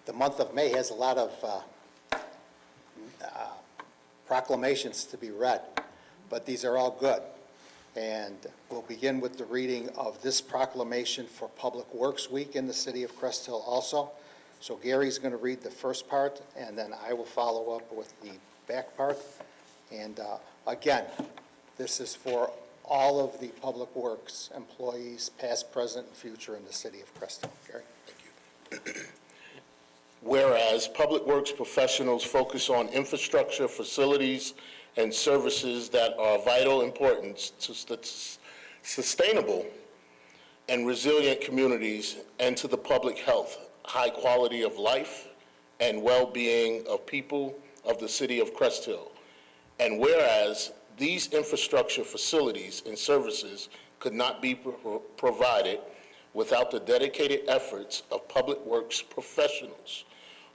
The month of May has a lot of proclamations to be read, but these are all good. And we'll begin with the reading of this proclamation for Public Works Week in the city of Crest Hill also. So Gary's going to read the first part, and then I will follow up with the back part. And again, this is for all of the Public Works employees, past, present, and future in the city of Crest Hill. Gary? Thank you. Whereas Public Works professionals focus on infrastructure, facilities, and services that are of vital importance to sustainable and resilient communities and to the public health, high quality of life, and well-being of people of the city of Crest Hill. And whereas these infrastructure facilities and services could not be provided without the dedicated efforts of Public Works professionals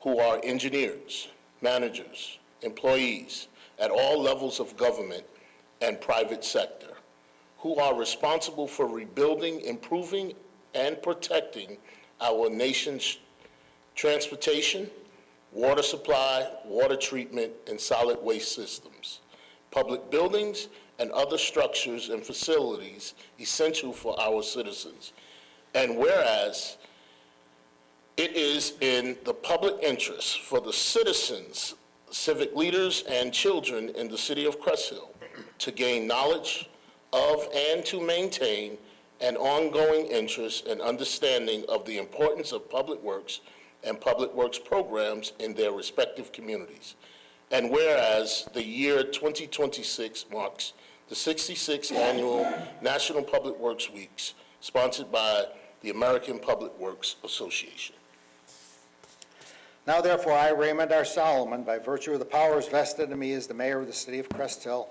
who are engineers, managers, employees at all levels of government and private sector, who are responsible for rebuilding, improving, and protecting our nation's transportation, water supply, water treatment, and solid waste systems, public buildings, and other structures and facilities essential for our citizens. And whereas it is in the public interest for the citizens, civic leaders, and children in the city of Crest Hill to gain knowledge of and to maintain an ongoing interest and understanding of the importance of public works and public works programs in their respective communities. And whereas the year 2026 marks the 66th annual National Public Works Weeks, sponsored by the American Public Works Association. Now therefore, I, Raymond R. Solomon, by virtue of the powers vested in me as the mayor of the city of Crest Hill,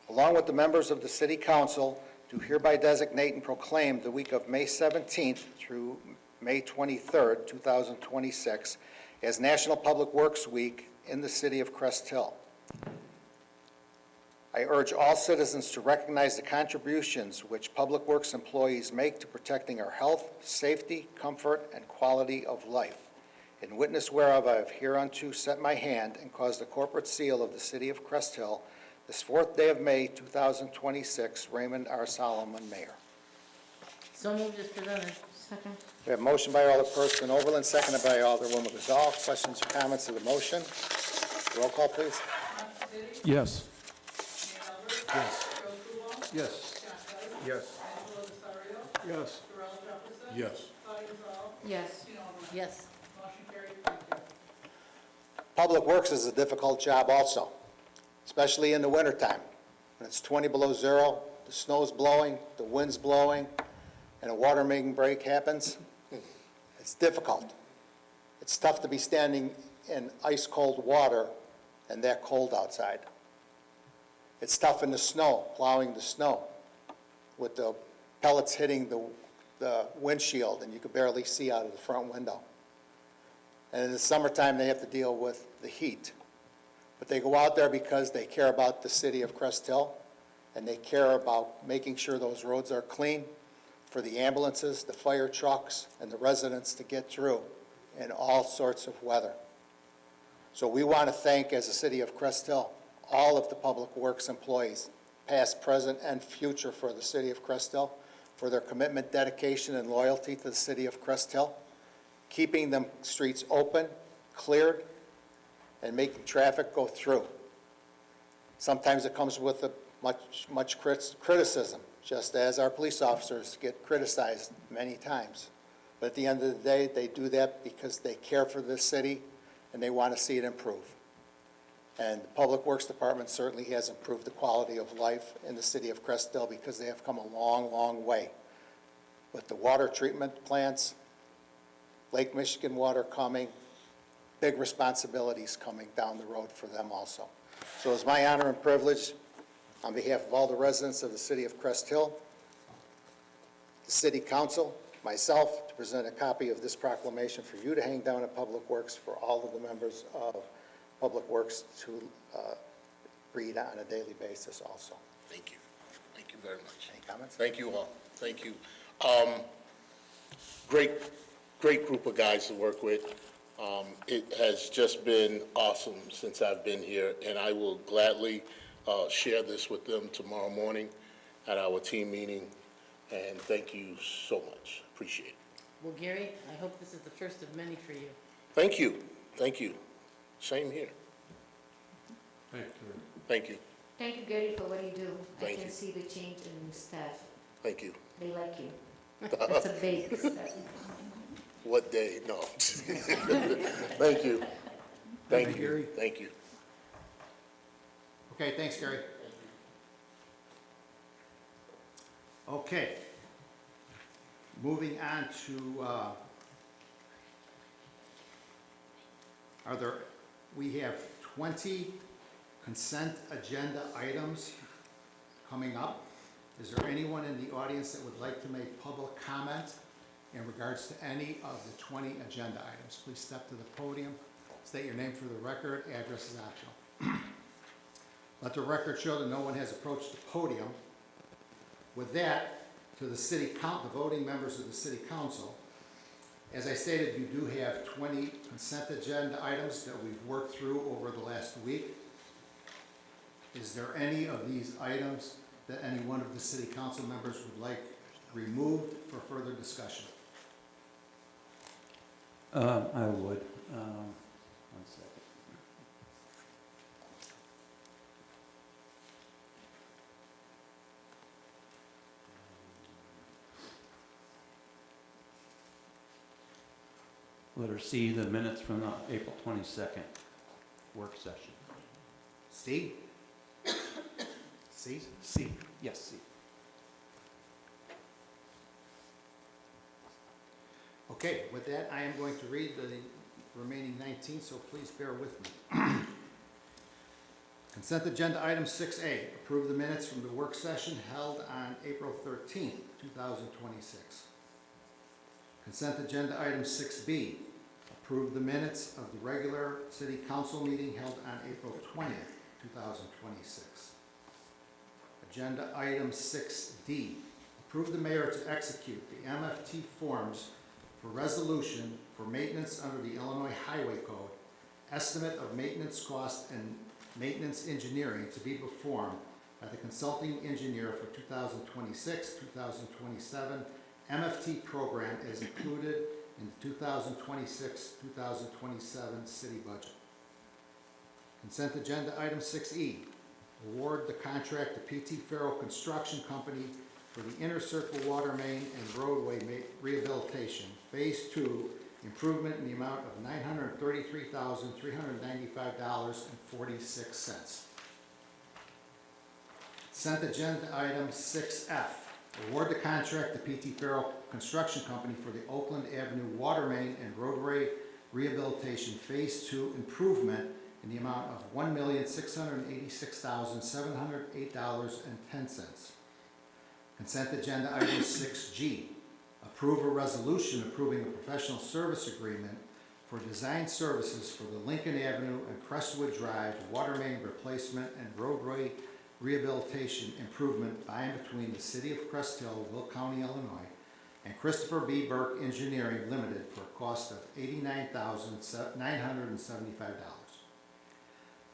along with the members of the city council, do hereby designate and proclaim the week of May 17th through May 23rd, 2026, as National Public Works Week in the city of Crest Hill. I urge all citizens to recognize the contributions which Public Works employees make to protecting our health, safety, comfort, and quality of life, in witness whereof I have hereunto set my hand and caused the corporate seal of the city of Crest Hill this 4th day of May, 2026, Raymond R. Solomon, Mayor. So moved as presented. Second. We have a motion by Alderperson Overland, seconded by Alderwoman Gazal. Questions or comments of the motion? Roll call, please. Yes. Yes. Joe Kubal, Yes. Scott Dyke, Yes. Angelo Rosario, Yes. Darrell Jefferson. Yes. Claudia Gazal, Yes. Tina Oberlin. Yes. Motion carried, thank you. Public Works is a difficult job also, especially in the wintertime. When it's 20 below zero, the snow's blowing, the wind's blowing, and a water main break happens. It's difficult. It's tough to be standing in ice-cold water and that cold outside. It's tough in the snow, plowing the snow, with the pellets hitting the windshield, and you could barely see out of the front window. And in the summertime, they have to deal with the heat. But they go out there because they care about the city of Crest Hill, and they care about making sure those roads are clean for the ambulances, the fire trucks, and the residents to get through in all sorts of weather. So we want to thank, as a city of Crest Hill, all of the Public Works employees, past, present, and future for the city of Crest Hill, for their commitment, dedication, and loyalty to the city of Crest Hill, keeping them streets open, cleared, and making traffic go through. Sometimes it comes with much criticism, just as our police officers get criticized many times. But at the end of the day, they do that because they care for this city and they want to see it improve. And the Public Works Department certainly has improved the quality of life in the city of Crest Hill because they have come a long, long way. With the water treatment plants, Lake Michigan water coming, big responsibilities coming down the road for them also. So it's my honor and privilege, on behalf of all the residents of the city of Crest Hill, the city council, myself, to present a copy of this proclamation for you to hang down at Public Works, for all of the members of Public Works to read on a daily basis also. Thank you. Thank you very much. Any comments? Thank you all. Thank you. Great group of guys to work with. It has just been awesome since I've been here, and I will gladly share this with them tomorrow morning at our team meeting. And thank you so much. Appreciate it. Well, Gary, I hope this is the first of many for you. Thank you. Thank you. Same here. Thank you. Thank you. Thank you, Gary, for what you do. Thank I can you. see the change in staff. Thank you. They like you. That's a big step. What day? No. Thank you. Thank you. Gary. Thank you. Okay, thanks, Gary. Okay. Moving on to, we have 20 consent agenda items coming up. Is there anyone in the audience that would like to make public comment in regards to any of the 20 agenda items? Please step to the podium, state your name for the record, address is optional. Let the record show that no one has approached the podium. With that, to the voting members of the city council, as I stated, you do have 20 consent agenda items that we've worked through over the last week. Is there any of these items that any one of the city council members would like removed for further discussion? I would. One second. Letter C, the minutes from the April 22nd work session. C? C? C, yes, C. Okay, with that, I am going to read the remaining 19, so please bear with me. Consent agenda item 6A, approve the minutes from the work session held on April 13th, 2026. Consent agenda item 6B, approve the minutes of the regular city council meeting held on April 20th, 2026. Agenda item 6D, approve the mayor to execute the MFT forms for resolution for maintenance under the Illinois Highway Code, estimate of maintenance cost and maintenance engineering to be performed by the consulting engineer for 2026, 2027 MFT program as included in the 2026, 2027 city budget. Consent agenda item 6E, award the contract to PT Farrell Construction Company for the Inner Circle Water Main and Roadway Rehabilitation, Phase 2, improvement in the amount of $933,395.46. Consent agenda item 6F, award the contract to PT Farrell Construction Company for the Oakland Avenue Water Main and Roadway Rehabilitation Phase 2 improvement in the amount of $1,686,708.10. Consent agenda item 6G, approve a resolution approving a professional service agreement for design services for the Lincoln Avenue and Crestwood Drive water main replacement and roadway rehabilitation improvement by and between the City of Crest Hill, Will County, Illinois, and Christopher B. Burke Engineering Limited for a cost of $89,975.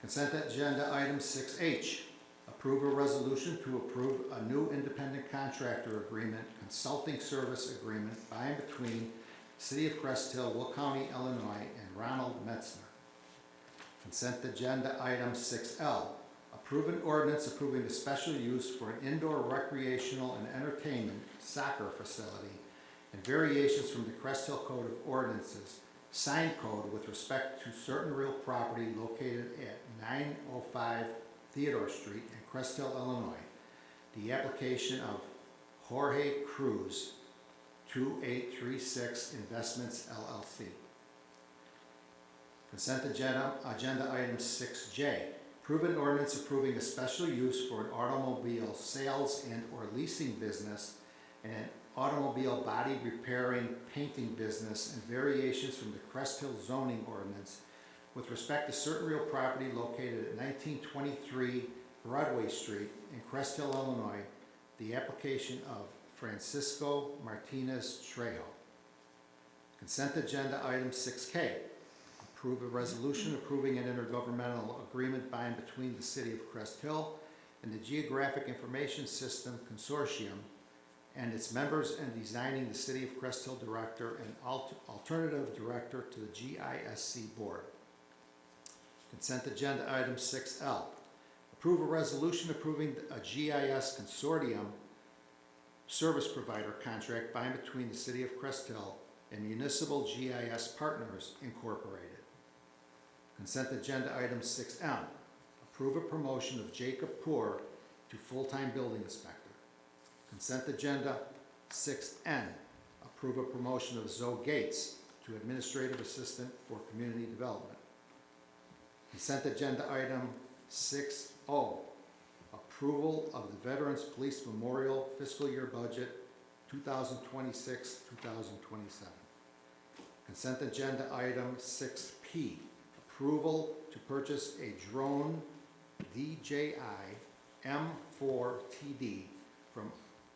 Consent agenda item 6H, approve a resolution to approve a new independent contractor agreement, consulting service agreement by and between City of Crest Hill, Will County, Illinois, and Ronald Metzner. Consent agenda item 6L, approve an ordinance approving the special use for an indoor recreational and entertainment soccer facility and variations from the Crest Hill Code of Ordinances, sign code with respect to certain real property located at 905 Theodore Street in Crest Hill, Illinois. The application of Jorge Cruz, 2836 Investments LLC. Consent agenda item 6J. Approve an ordinance approving a special use for an automobile sales and or leasing business and an automobile body repairing painting business and variations from the Crest Hill zoning ordinance with respect to certain real property located at 1923 Broadway Street in Crest Hill, Illinois, the application of Francisco Martinez Trejo. Consent agenda item 6K. Approve a resolution approving an intergovernmental agreement by and between the City of Crest Hill and the Geographic Information System Consortium and its members and designing the City of Crest Hill Director and Alternative Director to the GISC Board. Consent agenda item 6L. Approve a resolution approving a GIS Consortium service provider contract by and between the City of Crest Hill and Municipal GIS Partners Incorporated. Consent agenda item 6M. Approve a promotion of Jacob Poor to full-time building inspector. Consent agenda 6N. Approve a promotion of Zoe Gates to administrative assistant for community development. Consent agenda item 6O. Approval of the Veterans Police Memorial Fiscal Year Budget 2026-2027. Consent agenda item 6P. Approval to purchase a drone DJI M4TD from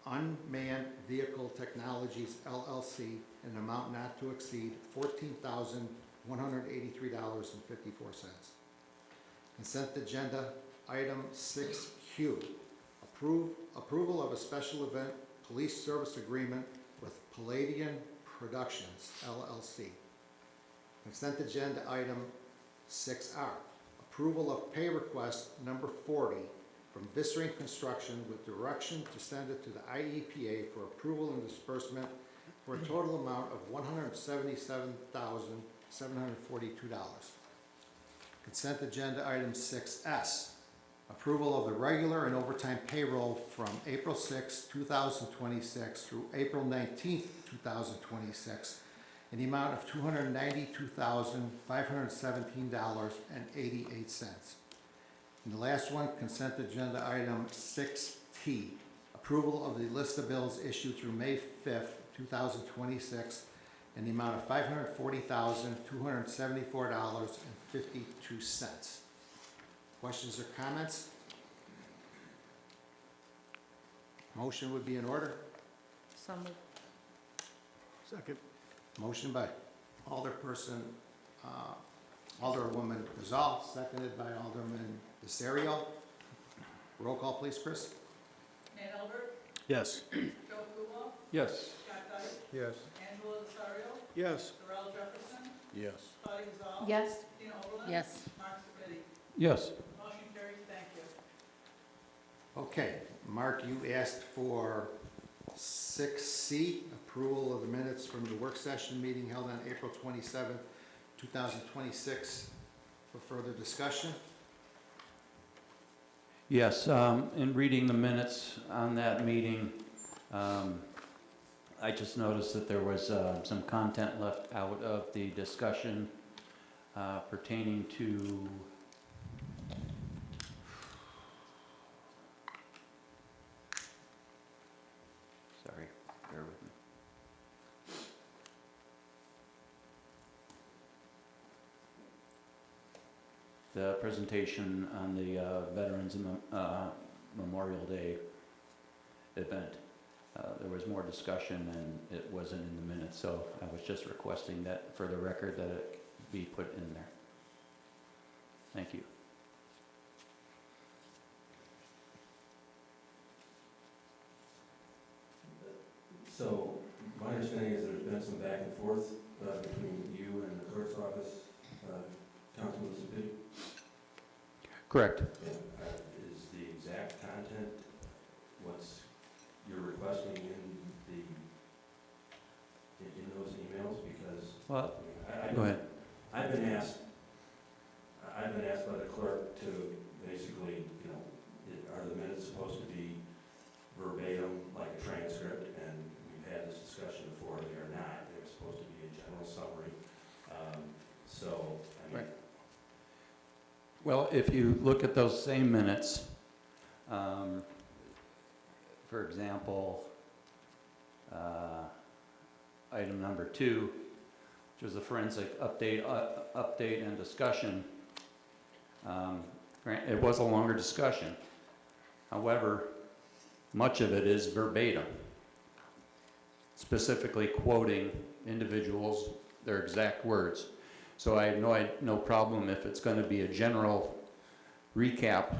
Unmanned Vehicle Technologies LLC in an amount not to exceed $14,183.54. Consent agenda item 6Q. Approval of a special event police service agreement with Palladian Productions LLC. Consent agenda item 6R. Approval of pay request number 40 from Vissering Construction with direction to send it to the IEPA for approval and disbursement for a total amount of $177,742. Consent agenda item 6S. Approval of the regular and overtime payroll from April 6, 2026 through April 19, 2026 in the amount of $292,517.88. And the last one, consent agenda item 6T. Approval of the list of bills issued through May 5th, 2026 in the amount of $540,274.52. Questions or comments? Motion would be in order. So moved. Second. Motion by Alderperson, Alderwoman Gazal, seconded by Alderman Desario. Roll call, please, Chris. Nate Albert, Yes. Joe Kubal, Yes. Scott Dyke, Yes. Angela Desario, Yes. Darrell Jefferson, Yes. Claudia Gazal. Yes. Tina Oberlin. Yes. Mark Sepiti. Yes. Motion carries, thank you. Okay, Mark, you asked for 6C, approval of the minutes from the work session meeting held on April 27, 2026, for further discussion. Yes, in reading the minutes on that meeting, I just noticed that there was some content left out of the discussion pertaining to sorry, bear with me. The presentation on the Veterans Memorial Day event. There was more discussion and it wasn't in the minutes, so I was just requesting that for the record that it be put in there. Thank you. So, my understanding is there's been some back and forth between you and the clerk's office, Councilman Zeppi? Correct. Is the exact content what's you're requesting in those emails? Because Well, I go ahead. I've been asked by the clerk to basically, are the minutes supposed to be verbatim, like a transcript? And we've had this discussion before, they are not. They're supposed to be a general summary. So, I mean, Right. Well, if you look at those same minutes, for example, item number 2, which was the forensic update and discussion. It was a longer discussion. However, much of it is verbatim, specifically quoting individuals, their exact words. So I have no problem if it's going to be a general recap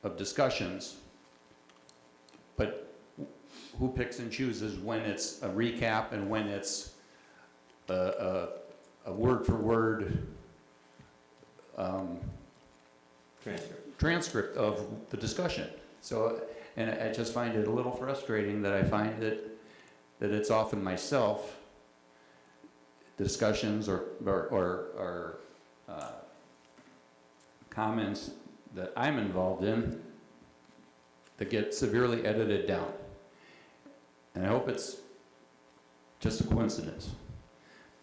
of discussions, but who picks and chooses when it's a recap and when it's a word-for-word transcript of the discussion? So, and I just find it a little frustrating that I find that it's often myself, discussions or comments that I'm involved in that get severely edited down. And I hope it's just a coincidence.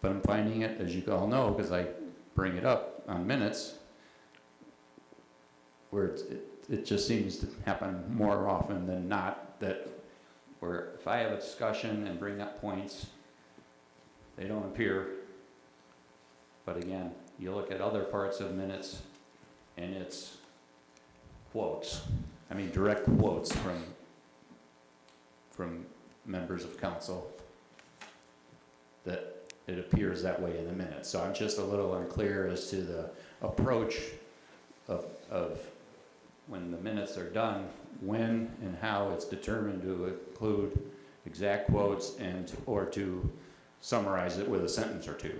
But I'm finding it, as you all know, because I bring it up on minutes, where it just seems to happen more often than not, that where if I have a discussion and bring up points, they don't appear. But again, you look at other parts of minutes and it's quotes. I mean, direct quotes from members of council that it appears that way in the minutes. So I'm just a little unclear as to the approach of when the minutes are done, when and how it's determined to include exact quotes or to summarize it with a sentence or two.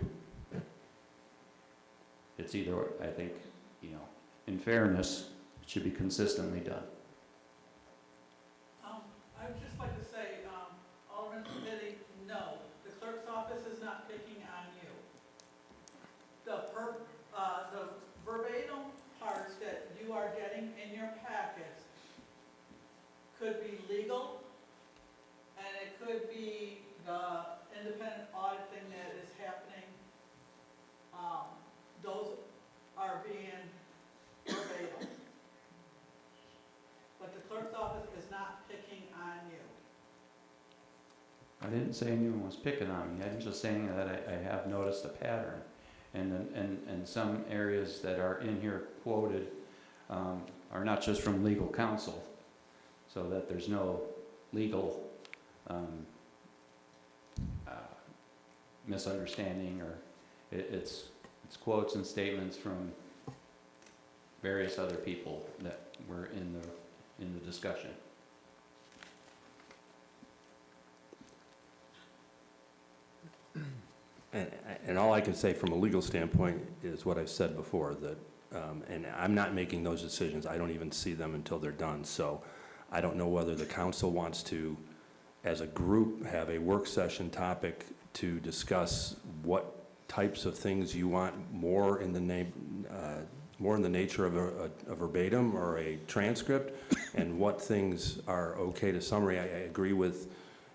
It's either, I think, in fairness, it should be consistently done. I would just like to say, Alderman Committee, no, the clerk's office is not picking on you. The verbatim parts that you are getting in your packets could be legal, and it could be the independent auditing that is happening. Those are being verbatim. But the clerk's office is not picking on you. I didn't say anyone was picking on me. I'm just saying that I have noticed a pattern. And some areas that are in here quoted are not just from legal counsel, so that there's no legal misunderstanding, or it's quotes and statements from various other people that were in the discussion. And all I can say from a legal standpoint is what I've said before, that, and I'm not making those decisions. I don't even see them until they're done. So I don't know whether the council wants to, as a group, have a work session topic to discuss what types of things you want more in the nature of a verbatim or a transcript, and what things are okay to summary. I agree with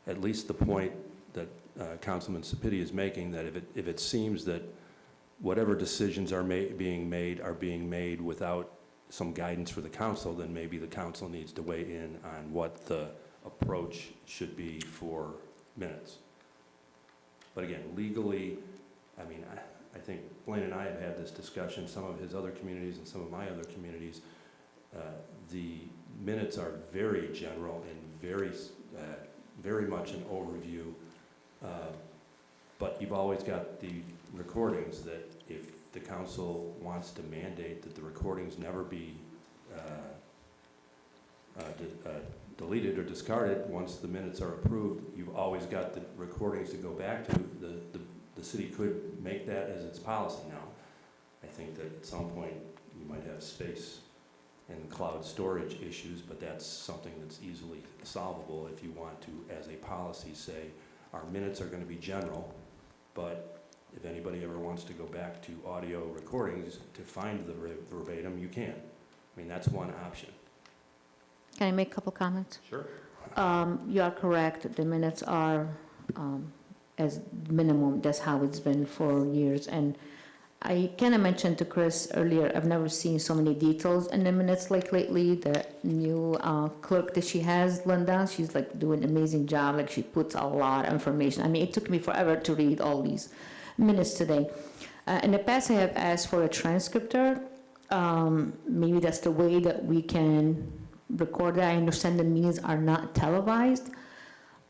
at least the point that Councilman Sapiti is making, that if it seems that whatever decisions are being made without some guidance for the council, then maybe the council needs to weigh in on what the approach should be for minutes. But again, legally, I mean, I think Blaine and I have had this discussion, some of his other communities and some of my other communities. The minutes are very general and very much an overview. But you've always got the recordings, that if the council wants to mandate that the recordings never be deleted or discarded once the minutes are approved, you've always got the recordings to go back to. The city could make that as its policy now. I think that at some point you might have space and cloud storage issues, but that's something that's easily solvable if you want to, as a policy, say our minutes are going to be general, but if anybody ever wants to go back to audio recordings to find the verbatim, you can. I mean, that's one option. Can I make a couple comments? Sure. You are correct. The minutes are, as minimum, that's how it's been for years. And I kind of mentioned to Chris earlier, I've never seen so many details in the minutes like lately. The new clerk that she has, Linda, she's like doing an amazing job. Like, she puts a lot of information. I mean, it took me forever to read all these minutes today. In the past, I have asked for a transcriptor. Maybe that's the way that we can record that. I understand the meetings are not televised.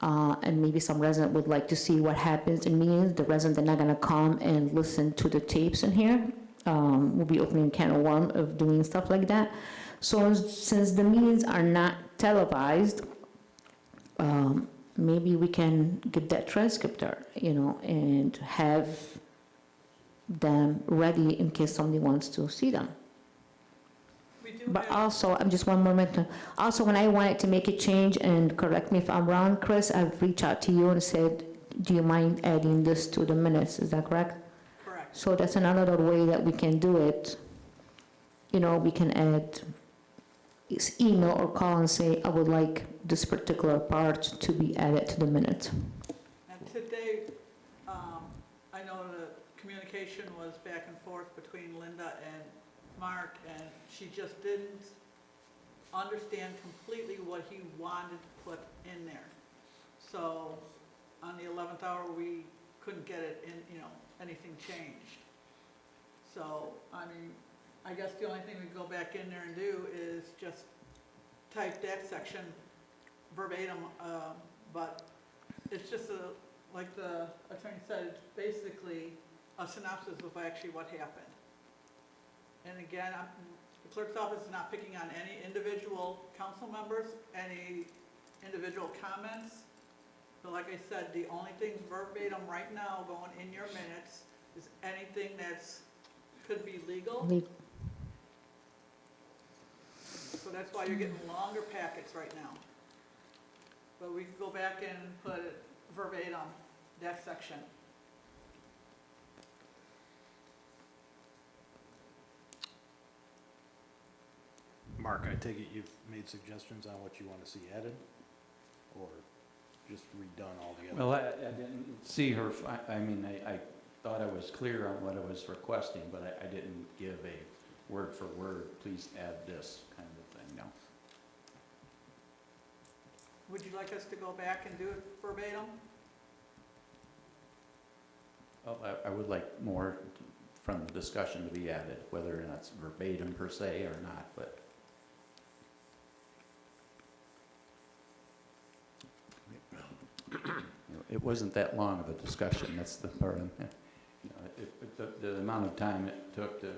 And maybe some resident would like to see what happens in meetings. The resident, they're not gonna come and listen to the tapes in here. We'll be opening a can of worms of doing stuff like that. So since the meetings are not televised, maybe we can get that transcriptor, and have them ready in case somebody wants to see them. But also, I'm just one more minute. Also, when I wanted to make a change, and correct me if I'm wrong, Chris, I've reached out to you and said, do you mind adding this to the minutes? Is that correct? Correct. So that's another way that we can do it. We can add email or call and say, I would like this particular part to be added to the minutes. And today, I know the communication was back and forth between Linda and Mark, and she just didn't understand completely what he wanted to put in there. So on the 11th hour, we couldn't get it in, anything changed. So, I mean, I guess the only thing we go back in there and do is just type that section verbatim, but it's just like the attorney said, it's basically a synopsis of actually what happened. And again, the clerk's office is not picking on any individual council members, any individual comments. But like I said, the only things verbatim right now going in your minutes is anything could be legal. So that's why you're getting longer packets right now. But we could go back and put it verbatim, that section. Mark, I take it you've made suggestions on what you want to see added, or just redone altogether? Well, I didn't see her, I thought I was clear on what I was requesting, but I didn't give a word for word, please add this kind of thing, no. Would you like us to go back and do it verbatim? Well, I would like more from the discussion to be added, whether or not it's verbatim per se or not, but. it wasn't that long of a discussion, that's the part I'm, you know, the amount of time it took to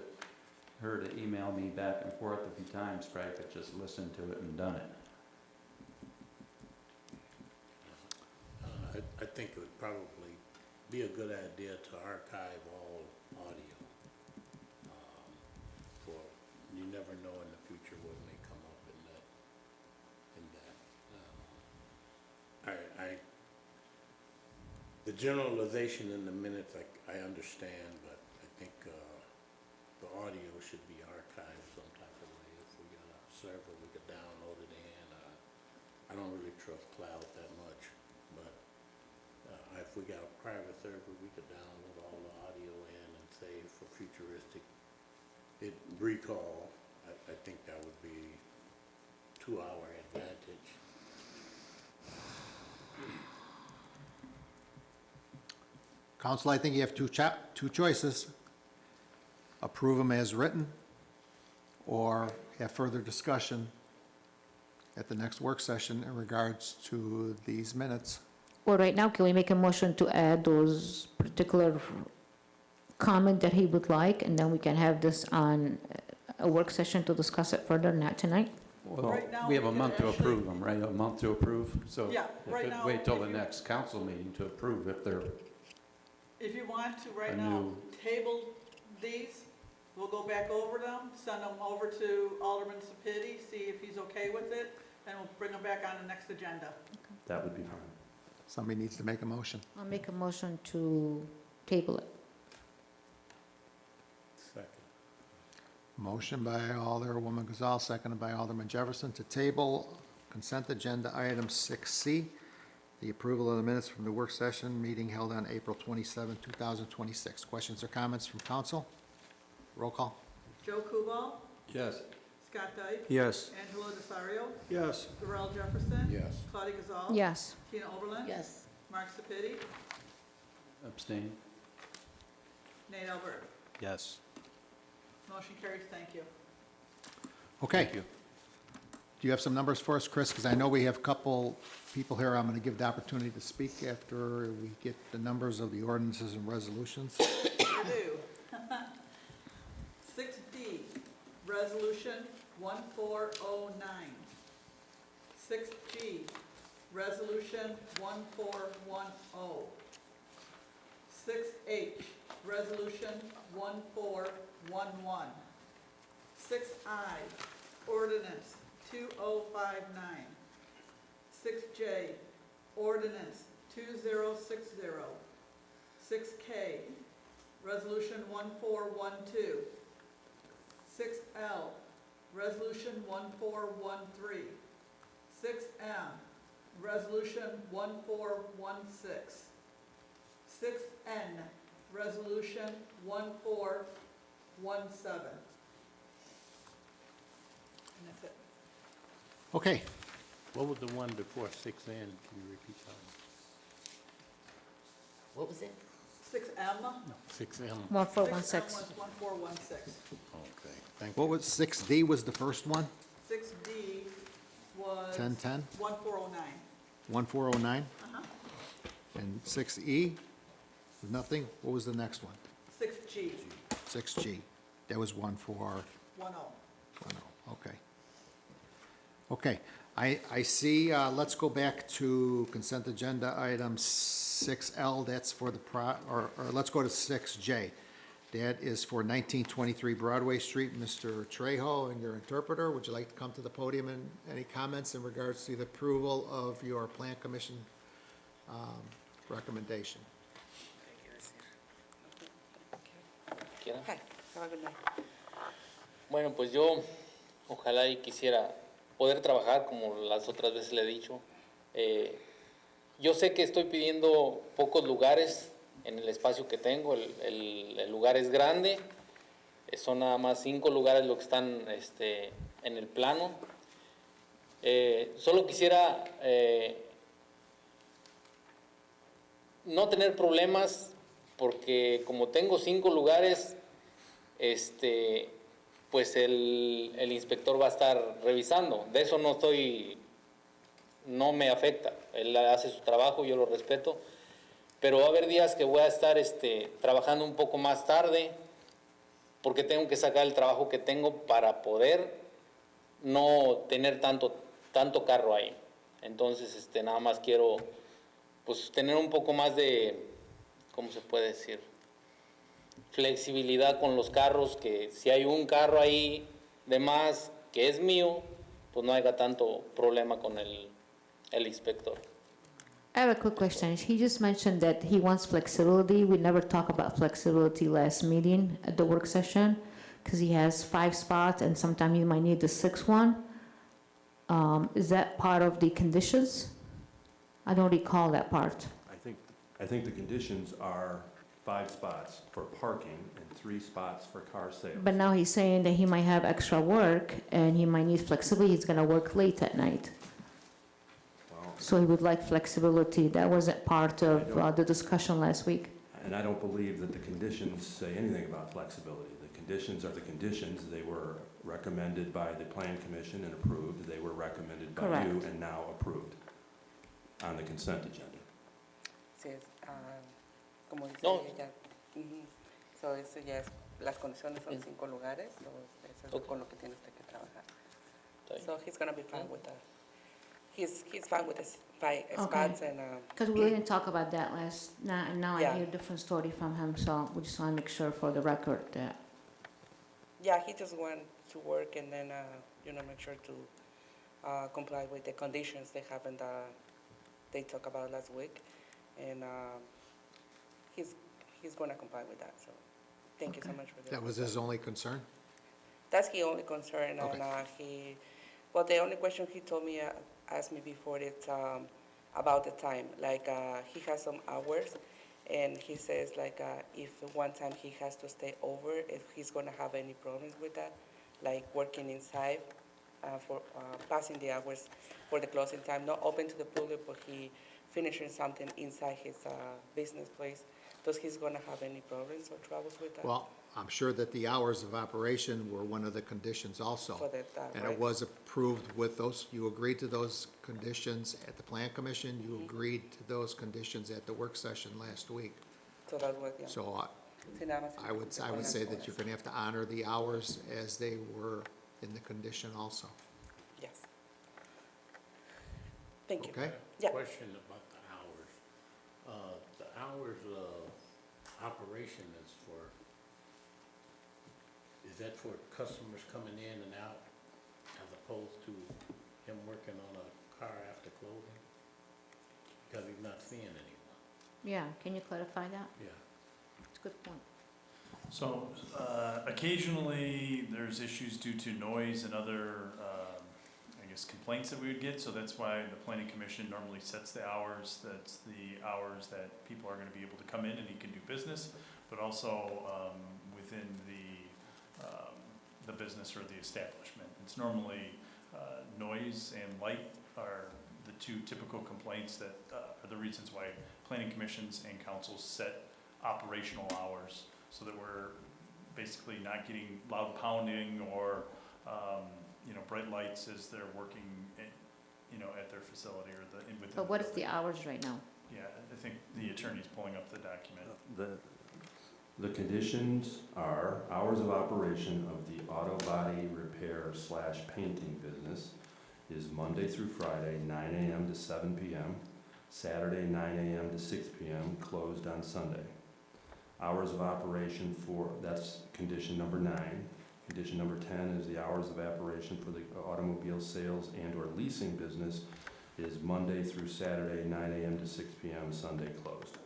her to email me back and forth a few times, probably could just listen to it and done it. I think it would probably be a good idea to archive all audio. For, you never know in the future what may come up in that. The generalization in the minutes, I understand, but I think, the audio should be archived some type of way. If we got a server, we could download it in. I don't really trust cloud that much, but if we got a private server, we could download all the audio in and save for futuristic recall. I think that would be to our advantage. Council, I think you have two choices. Approve them as written, or have further discussion at the next work session in regards to these minutes. Well, right now, can we make a motion to add those particular comment that he would like, and then we can have this on a work session to discuss it further, not tonight? Well, Right now, we have we a can month to actually- approve them, right? A month to approve, so. Yeah, they right could now, wait till the if you- next council meeting to approve if they're, If you want to, right A now, new- table these, we'll go back over them, send them over to Alderman Sapiti, see if he's okay with it, and we'll bring them back on the next agenda. that would be fine. Somebody needs to make a motion. I'll make a motion to table it. Second. Motion by Alderwoman Gazal, seconded by Alderman Jefferson, to table consent agenda item 6C, the approval of the minutes from the work session meeting held on April 27, 2026. Questions or comments from council? Roll call. Joe Kubal, Yes. Scott Dyke, Yes. Angelo Desario, Yes. Darrell Jefferson. Yes. Claudia Gazal. Yes. Tina Oberlin. Yes. Mark Sapiti, Abstain? Nate Albert. Yes. Motion carries, thank you. Okay. Do you have some numbers for us, Chris? Because I know we have a couple people here I'm going to give the opportunity to speak after we get the numbers of the ordinances and resolutions. I do. 6D, Resolution 1409. 6G, Resolution 1410. 6H, Resolution 1411. 6I, Ordinance 2059. 6J, Ordinance 2060. 6K, Resolution 1412. 6L, Resolution 1413. 6M, Resolution 1416. 6N, Resolution 1417. And that's it. Okay. What was the one before 6N? Can you repeat that? What was it? 6M? 6M? 1416. 6M was 1416. Okay, thank you. What was, 6D was the first one? 6D was 1010? 1409. 1409? Uh-huh. And 6E was nothing? What was the next one? 6G, 6G. That was 1410. 10. Okay. Okay, I see, let's go back to consent agenda item 6L, that's for the, or let's go to 6J. That is for 1923 Broadway Street. Mr. Trejo and your interpreter, would you like to come to the podium and any comments in regards to the approval of your plan commission recommendation? Okay, have a good night. Bueno, pues yo ojalá y quisiera poder trabajar como las otras veces le he dicho. Yo sé que estoy pidiendo pocos lugares en el espacio que tengo, el lugar es grande, son nada más 5 lugares lo que están en el plano. Solo quisiera no tener problemas porque como tengo 5 lugares, pues el inspector va a estar revisando. De eso no me afecta. Él hace su trabajo, yo lo respeto. pero va a haber días que voy a estar trabajando un poco más tarde porque tengo que sacar el trabajo que tengo para poder no tener tanto carro ahí. Entonces, nada más quiero pues tener un poco más de, ¿cómo se puede decir? Flexibilidad con los carros, que si hay un carro ahí de más que es mío, pues no haya tanto problema con el inspector. I have a quick question. He just mentioned that he wants flexibility. We never talked about flexibility last meeting at the work session because he has 5 spots and sometimes you might need the 6th one. Is that part of the conditions? I don't recall that part. I think the conditions are 5 spots for parking and 3 spots for car sales. But now he's saying that he might have extra work and he might need flexibility. He's going to work late at night. Well, So he would like flexibility. That wasn't part of the discussion last week. and I don't believe that the conditions say anything about flexibility. The conditions are the conditions. They were recommended by the Plan Commission and approved. They were recommended by you Correct. and now approved on the consent agenda. Sí, como dice No. ella. So, eso ya es, las condiciones son 5 lugares, so, eso es Ok. con lo que tiene usted que trabajar. Está bien. So he's gonna be fine with that. He's fine with his 5 Okay. spots and, Because we didn't talk about that and now I Yeah. hear a different story from him, so we just want to make sure for the record that. yeah, he just went to work and then, make sure to comply with the conditions they have in they talked about last week. And he's gonna comply with that, so thank you so much for that. That was his only concern? That's his only concern, Okay. and well, the only question he told me, asked me before, it's about the time. Like, he has some hours, and he says, like, if one time he has to stay over, if he's gonna have any problems with that, like working inside for passing the hours for the closing time, not open to the public, but he finishing something inside his business place. Does he's gonna have any problems or troubles with that? Well, I'm sure that the hours of operation were one of the conditions also. For that, And right? it was approved with those, you agreed to those conditions at the Plan Commission, you agreed to those conditions at the work session last week. So that was, yeah. So Sí, nada más I would say that you're gonna have to honor the hours as they were in the condition also, Yes. Thank you. okay? Yeah. Question about the hours. The hours of operation is that for customers coming in and out as opposed to him working on a car after closing? Because he's not seeing anyone. Yeah, can you clarify that? Yeah. It's a good point. So occasionally, there's issues due to noise and other, complaints that we would get. So that's why the Planning Commission normally sets the hours. That's the hours that people are going to be able to come in and he can do business, but also within the business or the establishment. It's normally noise and light are the 2 typical complaints that are the reasons why Planning Commissions and councils set operational hours, so that we're basically not getting loud pounding or, bright lights as they're working, at their facility or within. But what is the hours right now? Yeah, I think the attorney's pulling up the document. The conditions are hours of operation of the auto body repair / painting business is Monday through Friday, 9 a.m. to 7 p.m., Saturday, 9 a.m. to 6 p.m., closed on Sunday. Hours of operation that's condition number 9. Condition number 10 is the hours of operation for the automobile sales and/or leasing business is Monday through Saturday, 9 a.m. to 6 p.m., Sunday closed.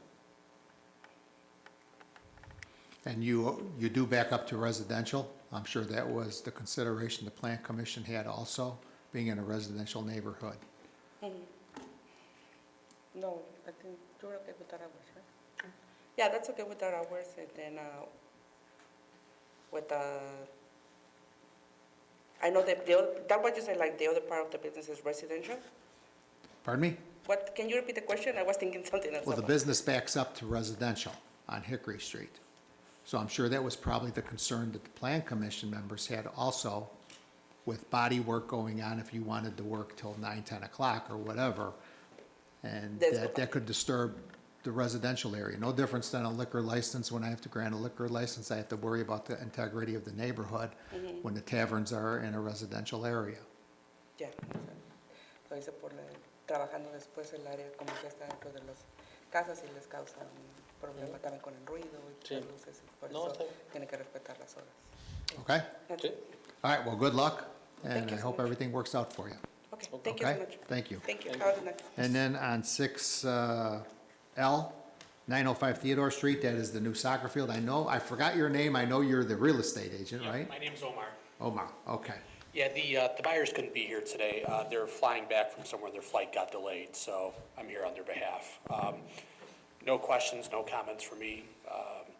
And you do back up to residential? I'm sure that was the consideration the Plan Commission had also, being in a residential neighborhood. No, I think you're okay with that hours, right? Yeah, that's okay with that hours, and then, with I know that that what you said, like the other part of the business is residential? Pardon me? What, can you repeat the question? I was thinking something else. Well, the business backs up to residential on Hickory Street. So I'm sure that was probably the concern that the Plan Commission members had also with body work going on if you wanted to work till 9, 10 o'clock or whatever. And that could disturb the residential area. No difference than a liquor license. When I have to grant a liquor license, I have to worry about the integrity of the neighborhood when the taverns are in a residential area. Ya, lo hice trabajando después el área como ya está dentro de las casas y les causa un problema también con el ruido y las luces, y por eso tiene que respetar las horas. Okay? That's it. All right, well, good luck, and Thank you I so hope much. everything works out for you. Okay, thank you so Okay? much. Thank you. Thank you. Have a good night. And then on 6L, 905 Theodore Street, that is the new soccer field. I forgot your name. I know you're the real estate agent, right? My name's Omar. Omar, okay. Yeah, the buyers couldn't be here today. They're flying back from somewhere. Their flight got delayed, so I'm here on their behalf. No questions, no comments for me.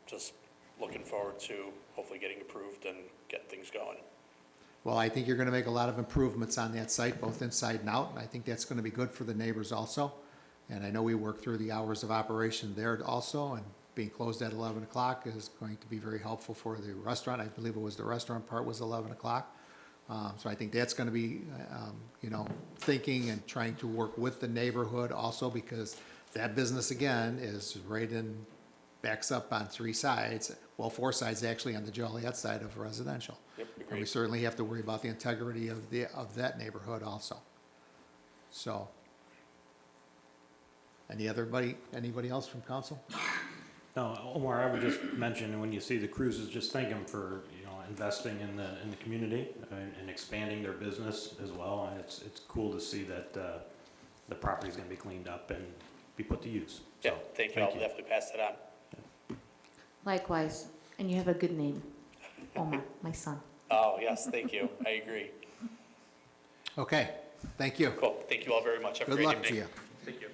Just looking forward to hopefully getting approved and getting things going. Well, I think you're going to make a lot of improvements on that site, both inside and out, and I think that's going to be good for the neighbors also. And I know we worked through the hours of operation there also, and being closed at 11 o'clock is going to be very helpful for the restaurant. I believe it was the restaurant part was 11 o'clock. So I think that's going to be, thinking and trying to work with the neighborhood also, because that business, again, is right in, backs up on 3 sides, well, 4 sides actually on the Joliet side of residential. Yep, And we agreed. certainly have to worry about the integrity of that neighborhood also. So, anybody else from council? No, Omar, I would just mention, when you see the cruises, just thank them for, investing in the community and expanding their business as well. And it's cool to see that the property's gonna be cleaned up and be put to use. Yeah, So, thank you. I'll definitely pass that on. Likewise, and you have a good name, Omar, my son. Oh, yes, thank you. I agree. Okay, thank you. Cool. Thank you all very much. Have a Good great luck evening. to you. Thank you.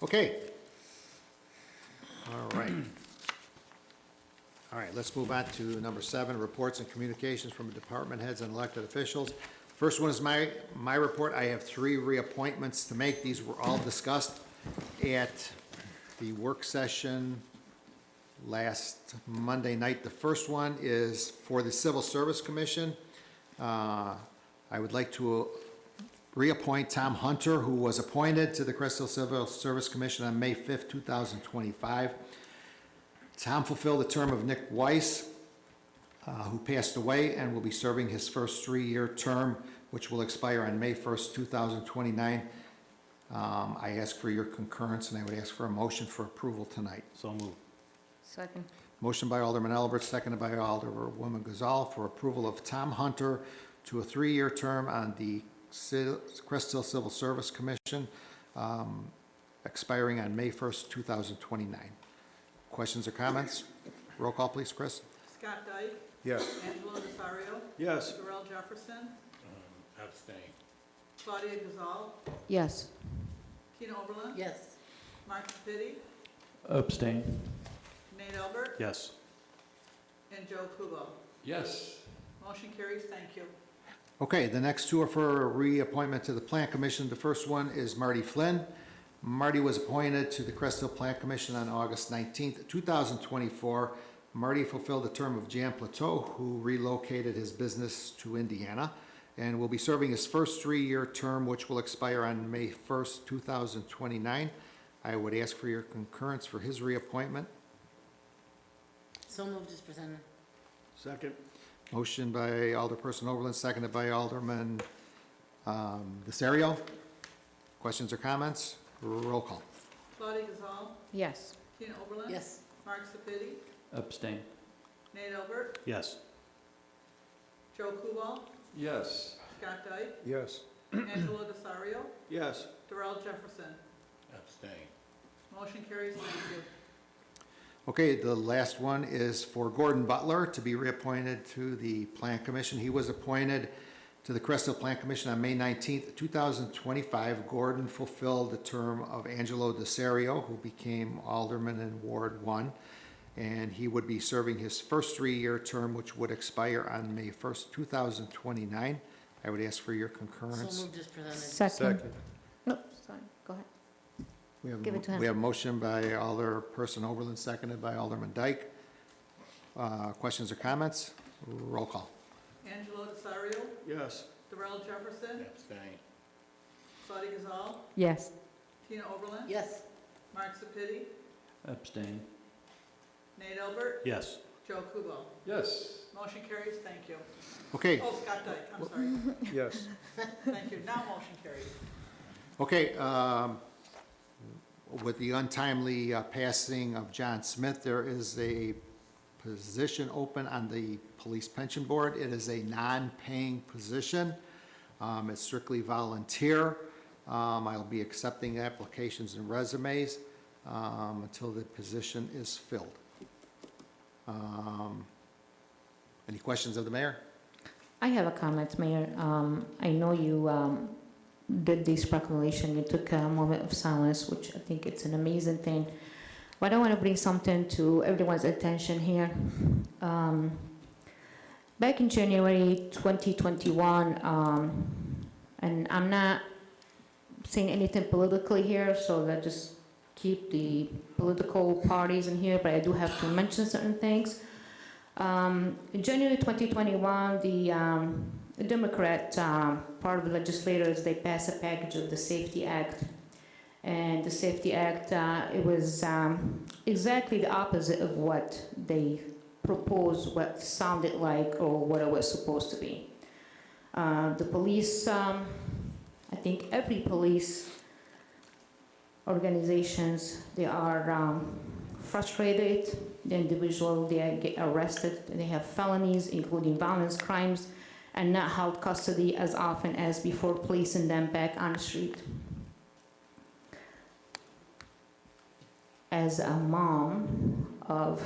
Okay. All right. All right, let's move on to number 7, reports and communications from department heads and elected officials. First one is my report. I have 3 reappointments to make. These were all discussed at the work session last Monday night. The first one is for the Civil Service Commission. I would like to reappoint Tom Hunter, who was appointed to the Crest Hill Civil Service Commission on May 5th, 2025. Tom fulfilled the term of Nick Weiss, who passed away and will be serving his first 3-year term, which will expire on May 1st, 2029. I ask for your concurrence, and I would ask for a motion for approval tonight. So moved. Second. Motion by Alderman Albert, seconded by Alderwoman Gazal for approval of Tom Hunter to a 3-year term on the Crest Hill Civil Service Commission, expiring on May 1st, 2029. Questions or comments? Roll call, please, Chris. Scott Dyke. Yes. Angelo Desario. Yes. Darrell Jefferson. Abstain. Claudia Gazal. Yes. Tina Oberlin. Yes. Mark Sepiti. Abstain. Nate Albert. Yes. And Joe Kubo. Yes. Motion carries. Thank you. Okay, the next 2 are for reappointment to the Plant Commission. The first one is Marty Flynn. Marty was appointed to the Crest Hill Plant Commission on August 19th, 2024. Marty fulfilled the term of Jan Plateau, who relocated his business to Indiana, and will be serving his first 3-year term, which will expire on May 1st, 2029. I would ask for your concurrence for his reappointment. So moved as presented. Second. Motion by Alderperson Overland, seconded by Alderman Desario. Questions or comments? Roll call. Claudia Gazal. Yes. Tina Oberlin. Yes. Mark Sepiti. Abstain. Nate Albert. Yes. Joe Kubo. Yes. Scott Dyke. Yes. Angelo Desario. Yes. Darrell Jefferson. Abstain. Motion carries. Thank you. Okay, the last one is for Gordon Butler to be reappointed to the Plan Commission. He was appointed to the Crest Hill Plan Commission on May 19th, 2025. Gordon fulfilled the term of Angelo Desario, who became alderman in Ward 1, and he would be serving his first 3-year term, which would expire on May 1st, 2029. I would ask for your concurrence. So moved as presented. Second. No, sorry, go ahead. Give it to him. We have a motion by Alderperson Oberlin, seconded by Alderman Dyke. Questions or comments? Roll call. Angelo Desario. Yes. Darrell Jefferson. Abstain. Claudia Gazal. Yes. Tina Oberlin. Yes. Mark Sepiti, Abstain. Nate Albert, Yes. Joe Kubal. Yes. Motion carries, thank you. Okay, Oh, Scott Dyke, I'm sorry. Yes. Thank you, now motion carries. okay, with the untimely passing of John Smith, there is a position open on the Police Pension Board. It is a non-paying position. It's strictly volunteer. I'll be accepting applications and resumes until the position is filled. Any questions of the mayor? I have a comment, Mayor. I know you did this proclamation, you took a moment of silence, which I think it's an amazing thing. But I want to bring something to everyone's attention here. Back in January 2021, and I'm not saying anything politically here, so that just keep the political parties in here, but I do have to mention certain things. In January 2021, the Democrat part of the legislators, they passed a package of the Safety Act. And the Safety Act, it was exactly the opposite of what they proposed, what sounded like, or what it was supposed to be. The police, I think every police organizations, they are frustrated. The individual, they get arrested, they have felonies, including violence crimes, and not held custody as often as before, placing them back on the street. As a mom of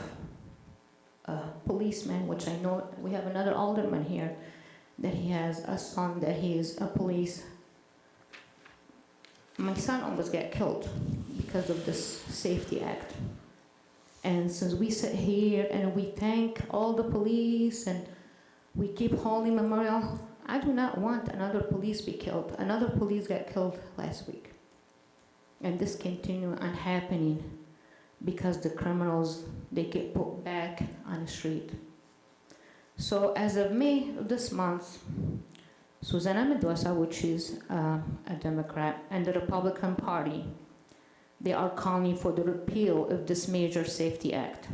a policeman, which I know we have another alderman here, that he has a son that he is a police. My son almost got killed because of this Safety Act. And since we sit here and we thank all the police and we keep holding memorial, I do not want another police be killed. Another police got killed last week. And this continue on happening because the criminals, they get put back on the street. So as of May of this month, Susana Mendoza, which is a Democrat, and the Republican Party, they are calling for the repeal of this major Safety Act.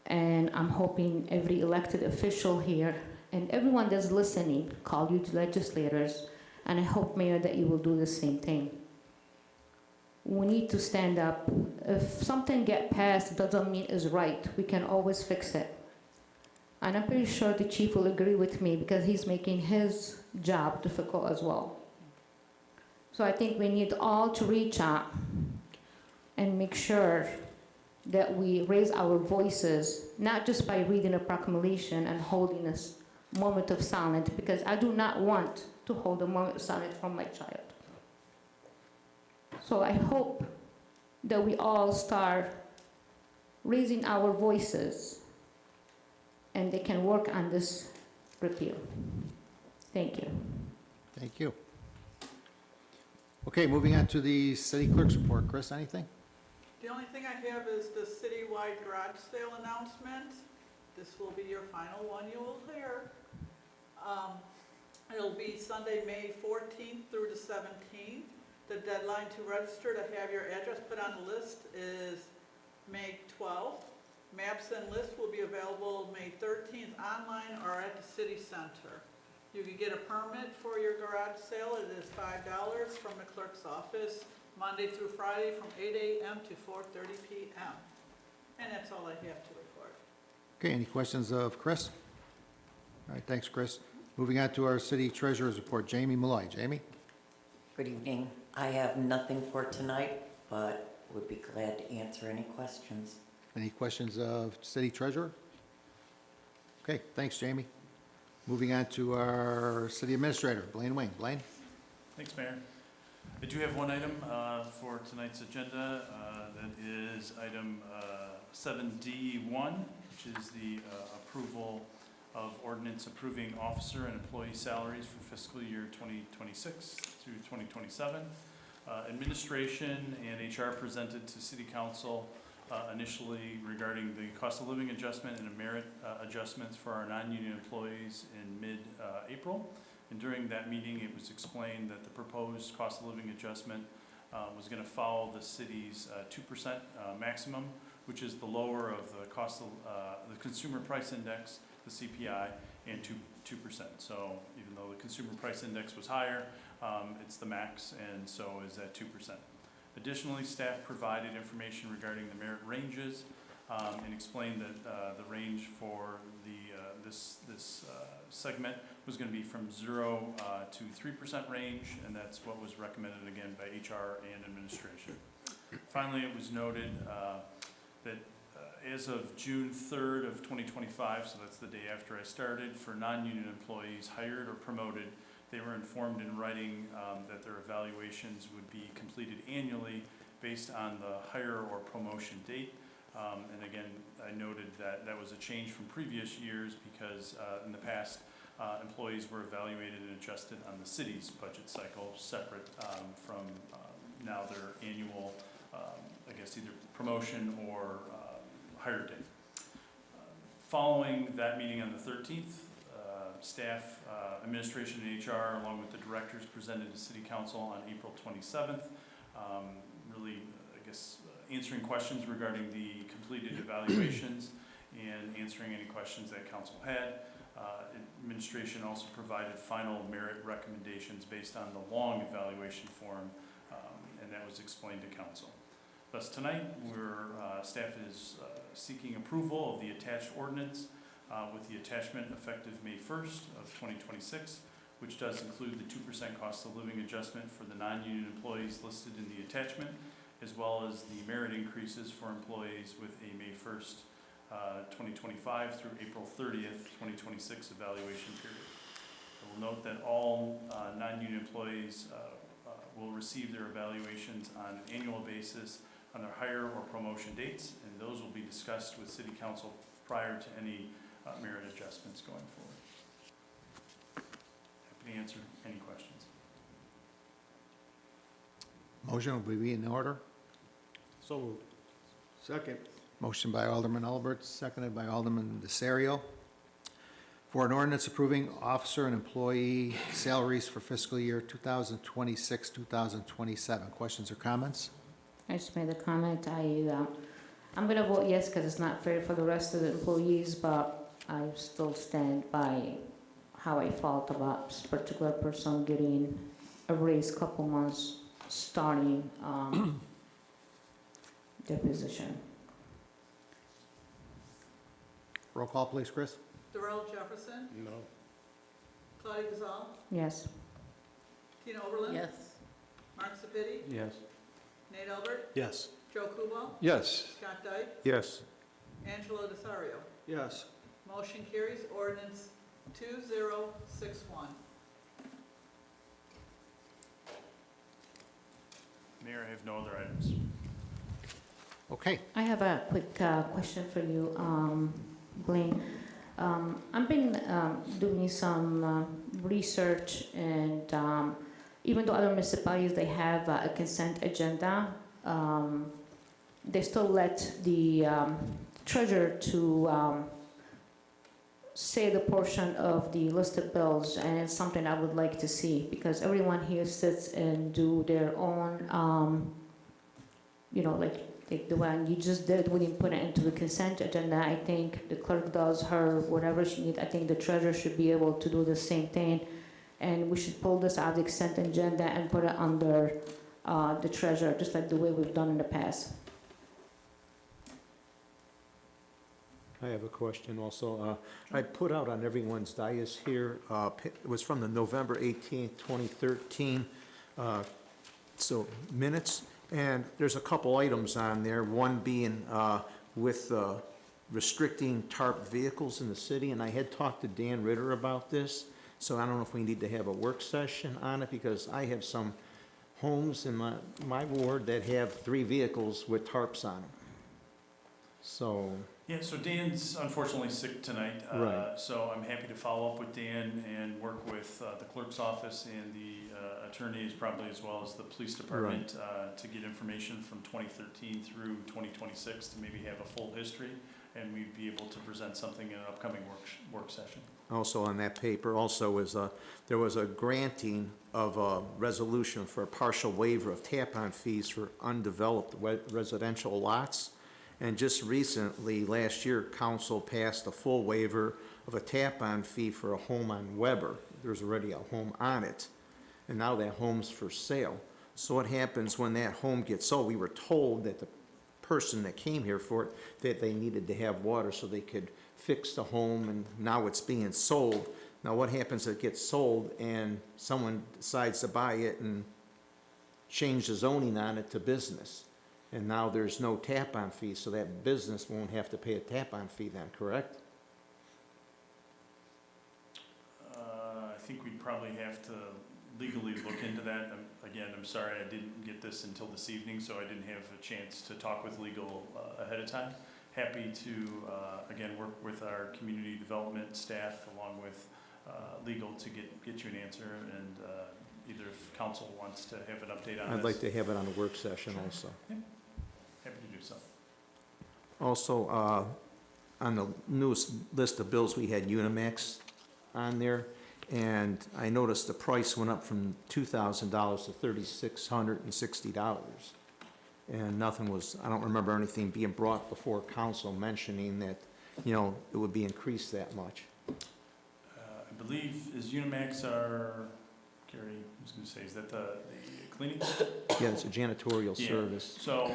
And I'm hoping every elected official here and everyone that's listening, call you legislators, and I hope, Mayor, that you will do the same thing. We need to stand up. If something get passed, doesn't mean it's right. We can always fix it. And I'm pretty sure the chief will agree with me because he's making his job difficult as well. So I think we need all to reach out and make sure that we raise our voices, not just by reading a proclamation and holding this moment of silence, because I do not want to hold a moment of silence from my child. So I hope that we all start raising our voices and they can work on this repeal. Thank you. Thank you. Okay, moving on to the city clerk's report. Chris, anything? The only thing I have is the citywide garage sale announcement. This will be your final one you will hear. It'll be Sunday, May 14th through the 17th. The deadline to register to have your address put on the list is May 12th. Maps and lists will be available May 13th online or at the city center. You can get a permit for your garage sale. It is $5 from the clerk's office, Monday through Friday from 8 a.m. to 4:30 p.m. And that's all I have to report. Okay, any questions of Chris? All right, thanks, Chris. Moving on to our city treasurer's report. Jamie Malloy. Jamie? Good evening. I have nothing for tonight, but would be glad to answer any questions. Any questions of city treasurer? Okay, thanks, Jamie. Moving on to our city administrator, Blaine Wing. Blaine? Thanks, Mayor. I do have one item for tonight's agenda. That is item 7D1, which is the approval of ordinance approving officer and employee salaries for fiscal year 2026 through 2027. Administration and HR presented to City Council initially regarding the cost of living adjustment and a merit adjustments for our non-union employees in mid-April. And during that meeting, it was explained that the proposed cost of living adjustment was going to follow the city's 2% maximum, which is the lower of the cost of the consumer price index, the CPI, and 2%. So even though the consumer price index was higher, it's the max, and so is that 2%. Additionally, staff provided information regarding the merit ranges and explained that the range for this segment was going to be from 0 to 3% range, and that's what was recommended again by HR and administration. Finally, it was noted that as of June 3rd of 2025, so that's the day after I started, for non-union employees hired or promoted, they were informed in writing that their evaluations would be completed annually based on the hire or promotion date. And again, I noted that that was a change from previous years because in the past, employees were evaluated and adjusted on the city's budget cycle, separate from now their annual, I guess, either promotion or hire date. Following that meeting on the 13th, staff, administration, and HR, along with the directors, presented to City Council on April 27th, really, I guess, answering questions regarding the completed evaluations and answering any questions that council had. Administration also provided final merit recommendations based on the long evaluation form, and that was explained to council. Thus tonight, staff is seeking approval of the attached ordinance with the attachment effective May 1st of 2026, which does include the 2% cost of living adjustment for the non-union employees listed in the attachment, as well as the merit increases for employees with a May 1st, 2025 through April 30th, 2026 evaluation period. I will note that all non-union employees will receive their evaluations on an annual basis on their hire or promotion dates, and those will be discussed with City Council prior to any merit adjustments going forward. Happy to answer any questions. Motion will be in order. So moved. Second. Motion by Alderman Albert, seconded by Alderman Desario. For an ordinance approving officer and employee salaries for fiscal year 2026, 2027. Questions or comments? I just made a comment. I'm going to vote yes because it's not fair for the rest of the employees, but I still stand by how I felt about this particular person getting a raise couple months starting their position. Roll call, please, Chris. Darrell Jefferson, No. Claudia Gazal, Yes. Tina Oberlin. Yes. Mark Sepiti, Yes. Nate Albert, Yes. Joe Kubal, Yes. Scott Dyke, Yes. Angelo Desario. Yes. Motion carries. Ordinance 2061. Mayor, I have no other items. Okay. I have a quick question for you, Blaine. I've been doing some research, and even though other municipalities, they have a consent agenda, they still let the treasurer to say the portion of the listed bills, and it's something I would like to see, because everyone here sits and do their own, like the one you just did, when you put it into the consent agenda. I think the clerk does her whatever she needs. I think the treasurer should be able to do the same thing, and we should pull this out of the consent agenda and put it under the treasurer, just like the way we've done in the past. I have a question also. I put out on everyone's dais here, it was from the November 18th, 2013, so minutes, and there's a couple items on there, one being with restricting TARP vehicles in the city, and I had talked to Dan Ritter about this, so I don't know if we need to have a work session on it, because I have some homes in my ward that have 3 vehicles with tarps on them. So... Yeah, so Dan's unfortunately sick tonight. Right. So I'm happy to follow up with Dan and work with the clerk's office and the attorneys, probably as well as the police department, to get information from 2013 through 2026 to maybe have a full history, and we'd be able to present something in an upcoming work session. also on that paper, also was there was a granting of a resolution for a partial waiver of tap-on fees for undeveloped residential lots. And just recently, last year, council passed a full waiver of a tap-on fee for a home on Weber. There's already a home on it, and now that home's for sale. So what happens when that home gets sold? We were told that the person that came here for it, that they needed to have water so they could fix the home, and now it's being sold. Now what happens if it gets sold and someone decides to buy it and change the zoning on it to business? And now there's no tap-on fee, so that business won't have to pay a tap-on fee then, correct? I think we'd probably have to legally look into that. Again, I'm sorry I didn't get this until this evening, so I didn't have a chance to talk with legal ahead of time. Happy to, again, work with our community development staff along with legal to get you an answer, and either if council wants to have an update on this. I'd like to have it on a work session also. Yeah. Happy to do so. Also, on the newest list of bills, we had Unimax on there, and I noticed the price went up from $2,000 to $3,660. And nothing was, I don't remember anything being brought before council mentioning that, you know, it would be increased that much. I believe, is Unimax our, Gary, I was going to say, is that the cleaning? Yeah, it's a janitorial service. So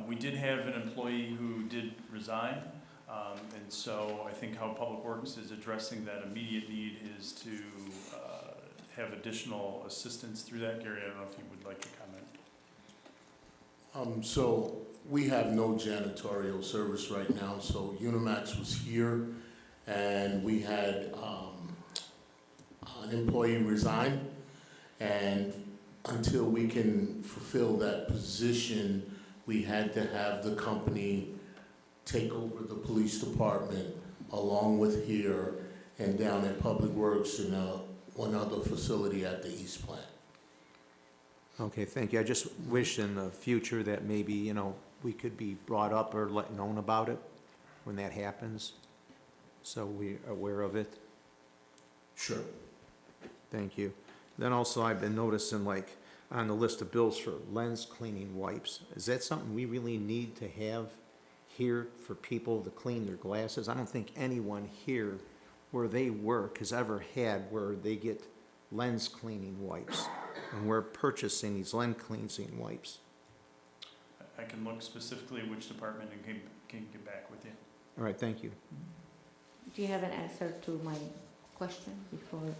we did have an employee who did resign, and so I think how Public Works is addressing that immediate need is to have additional assistance through that. Gary, I don't know if you would like to comment. So we have no janitorial service right now, so Unimax was here, and we had an employee resign, and until we can fulfill that position, we had to have the company take over the police department along with here and down at Public Works and one other facility at the East Plant. Okay, thank you. I just wish in the future that maybe, you know, we could be brought up or let known about it when that happens, so we're aware of it. Sure. Thank you. Then also I've been noticing, like, on the list of bills for lens cleaning wipes, is that something we really need to have here for people to clean their glasses? I don't think anyone here where they work has ever had where they get lens cleaning wipes, and we're purchasing these lens cleansing wipes. I can look specifically at which department and can get back with you. All right, thank you. Do you have an answer to my question before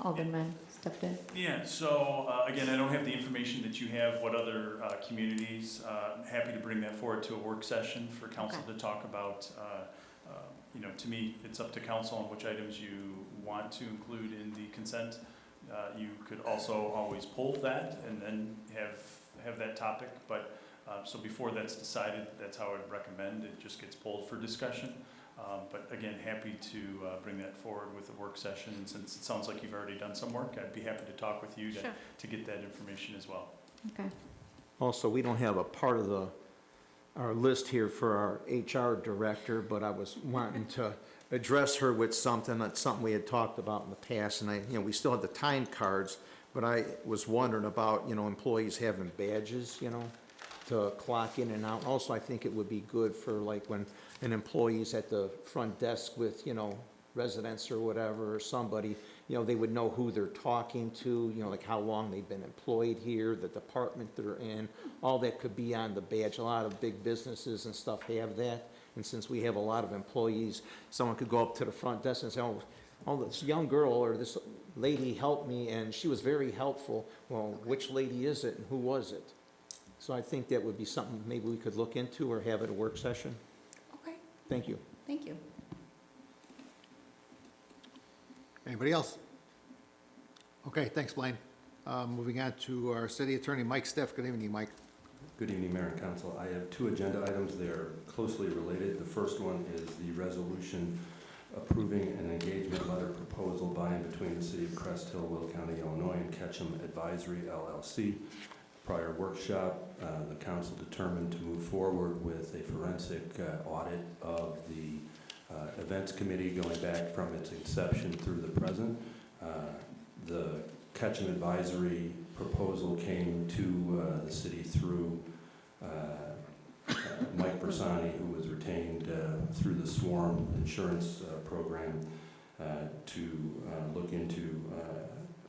Alderman stepped in? Yeah, so again, I don't have the information that you have, what other communities, happy to bring that forward to a work session for council to talk about. You know, to me, it's up to council on which items you want to include in the consent. You could also always pull that and then have that topic, but so before that's decided, that's how I'd recommend it just gets pulled for discussion. But again, happy to bring that forward with a work session. And since it sounds like you've already done some work, I'd be happy to talk with you to get that information as well. Okay. Also, we don't have a part of our list here for our HR director, but I was wanting to address her with something. That's something we had talked about in the past, and we still have the time cards, but I was wondering about, employees having badges, to clock in and out. Also, I think it would be good for like when an employee's at the front desk with, residents or whatever, or somebody, they would know who they're talking to, like how long they've been employed here, the department they're in, all that could be on the badge. A lot of big businesses and stuff have that. And since we have a lot of employees, someone could go up to the front desk and say, oh, this young girl or this lady helped me and she was very helpful. Well, which lady is it and who was it? So I think that would be something maybe we could look into or have at a work session. Okay, Thank you. thank you. Anybody else? Okay, thanks, Blaine. Moving on to our city attorney, Mike Steff. Good evening, Mike. Good evening, Mayor and Council. I have two agenda items. They are closely related. The first one is the resolution approving an engagement letter proposal by and between the City of Crest Hill, Will County, Illinois, and Ketchum Advisory, LLC. Prior workshop, the council determined to move forward with a forensic audit of the Events Committee going back from its inception through the present. The Ketchum Advisory proposal came to the city through Mike Bersani, who was retained through the Swarm Insurance Program to look into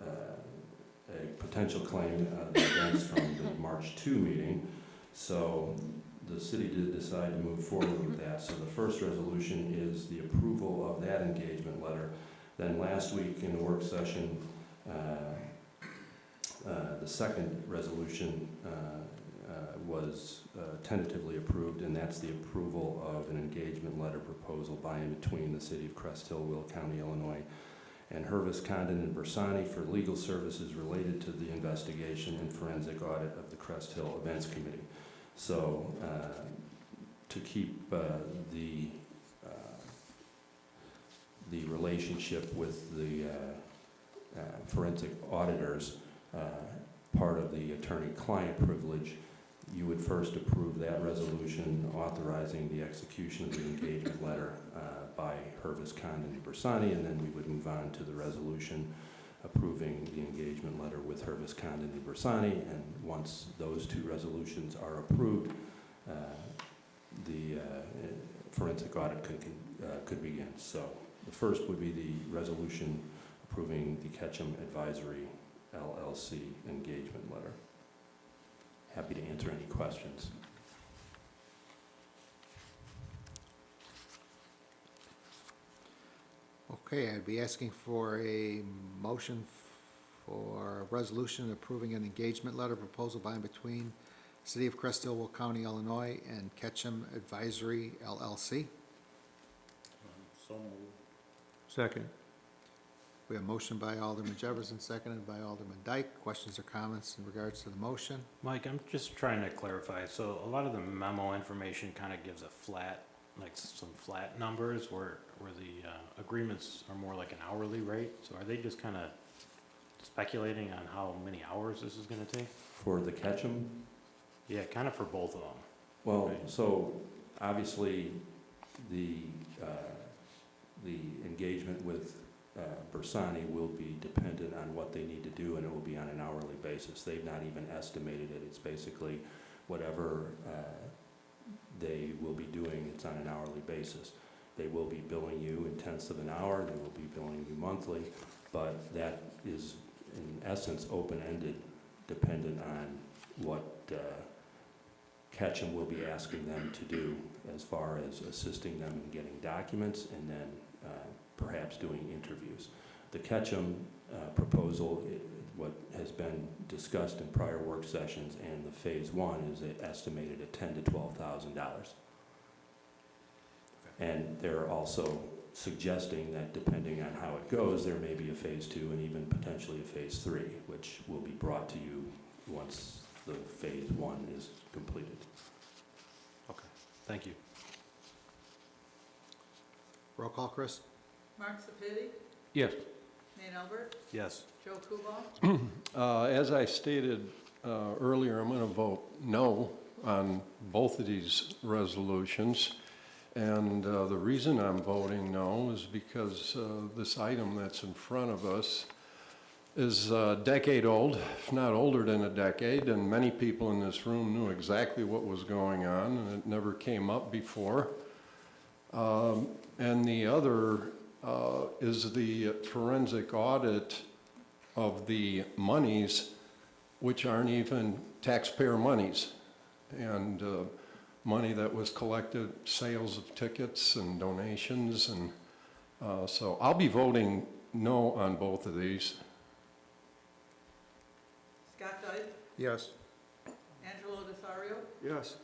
a potential claim against from the March 2 meeting. So the city did decide to move forward with that. So the first resolution is the approval of that engagement letter. Then last week in the work session, the second resolution was tentatively approved, and that's the approval of an engagement letter proposal by and between the city of Crest Hill, Will County, Illinois, and Hervis, Condon, and Bersani for legal services related to the investigation and forensic audit of the Crest Hill Events Committee. So to keep the relationship with the forensic auditors part of the attorney-client privilege, you would first approve that resolution authorizing the execution of the engagement letter by Hervis, Condon, and Bersani, and then we would move on to the resolution approving the engagement letter with Hervis, Condon, and Bersani. And once those two resolutions are approved, the forensic audit could begin. So the first would be the resolution approving the Ketchum Advisory LLC engagement letter. Happy to answer any questions. Okay, I'd be asking for a motion for a resolution approving an engagement letter proposal by and between City of Crest Hill, Will County, Illinois, and Ketchum Advisory LLC. So moved. Second. We have a motion by Alderman Jefferson, seconded by Alderman Dyke. Questions or comments in regards to the motion? Mike, I'm just trying to clarify. So a lot of the memo information kind of gives a flat, like some flat numbers where the agreements are more like an hourly rate. So are they just kind of speculating on how many hours this is going to take? For the Ketchum? Yeah, kind of for both of them. Well, Right. so obviously the engagement with Bersani will be dependent on what they need to do, and it will be on an hourly basis. They've not even estimated it. It's basically whatever they will be doing, it's on an hourly basis. They will be billing you in tenths of an hour, they will be billing you monthly, but that is in essence open-ended, dependent on what Ketchum will be asking them to do as far as assisting them in getting documents and then perhaps doing interviews. The Ketchum proposal, what has been discussed in prior work sessions, and the phase one is estimated at $10,000 to $12,000. And they're also suggesting that depending on how it goes, there may be a phase two and even potentially a phase three, which will be brought to you once the phase one is completed. Okay, thank you. Roll call, Chris? Mark Sepiti, Yes. Nate Albert, Yes. Joe Kubal. As I stated earlier, I'm going to vote no on both of these resolutions. And the reason I'm voting no is because this item that's in front of us is a decade old, if not older than a decade, and many people in this room knew exactly what was going on, and it never came up before. And the other is the forensic audit of the monies, which aren't even taxpayer monies, and money that was collected, sales of tickets and donations, and so I'll be voting no on both of these. Scott Dyke, Yes. Angelo Desario, Yes.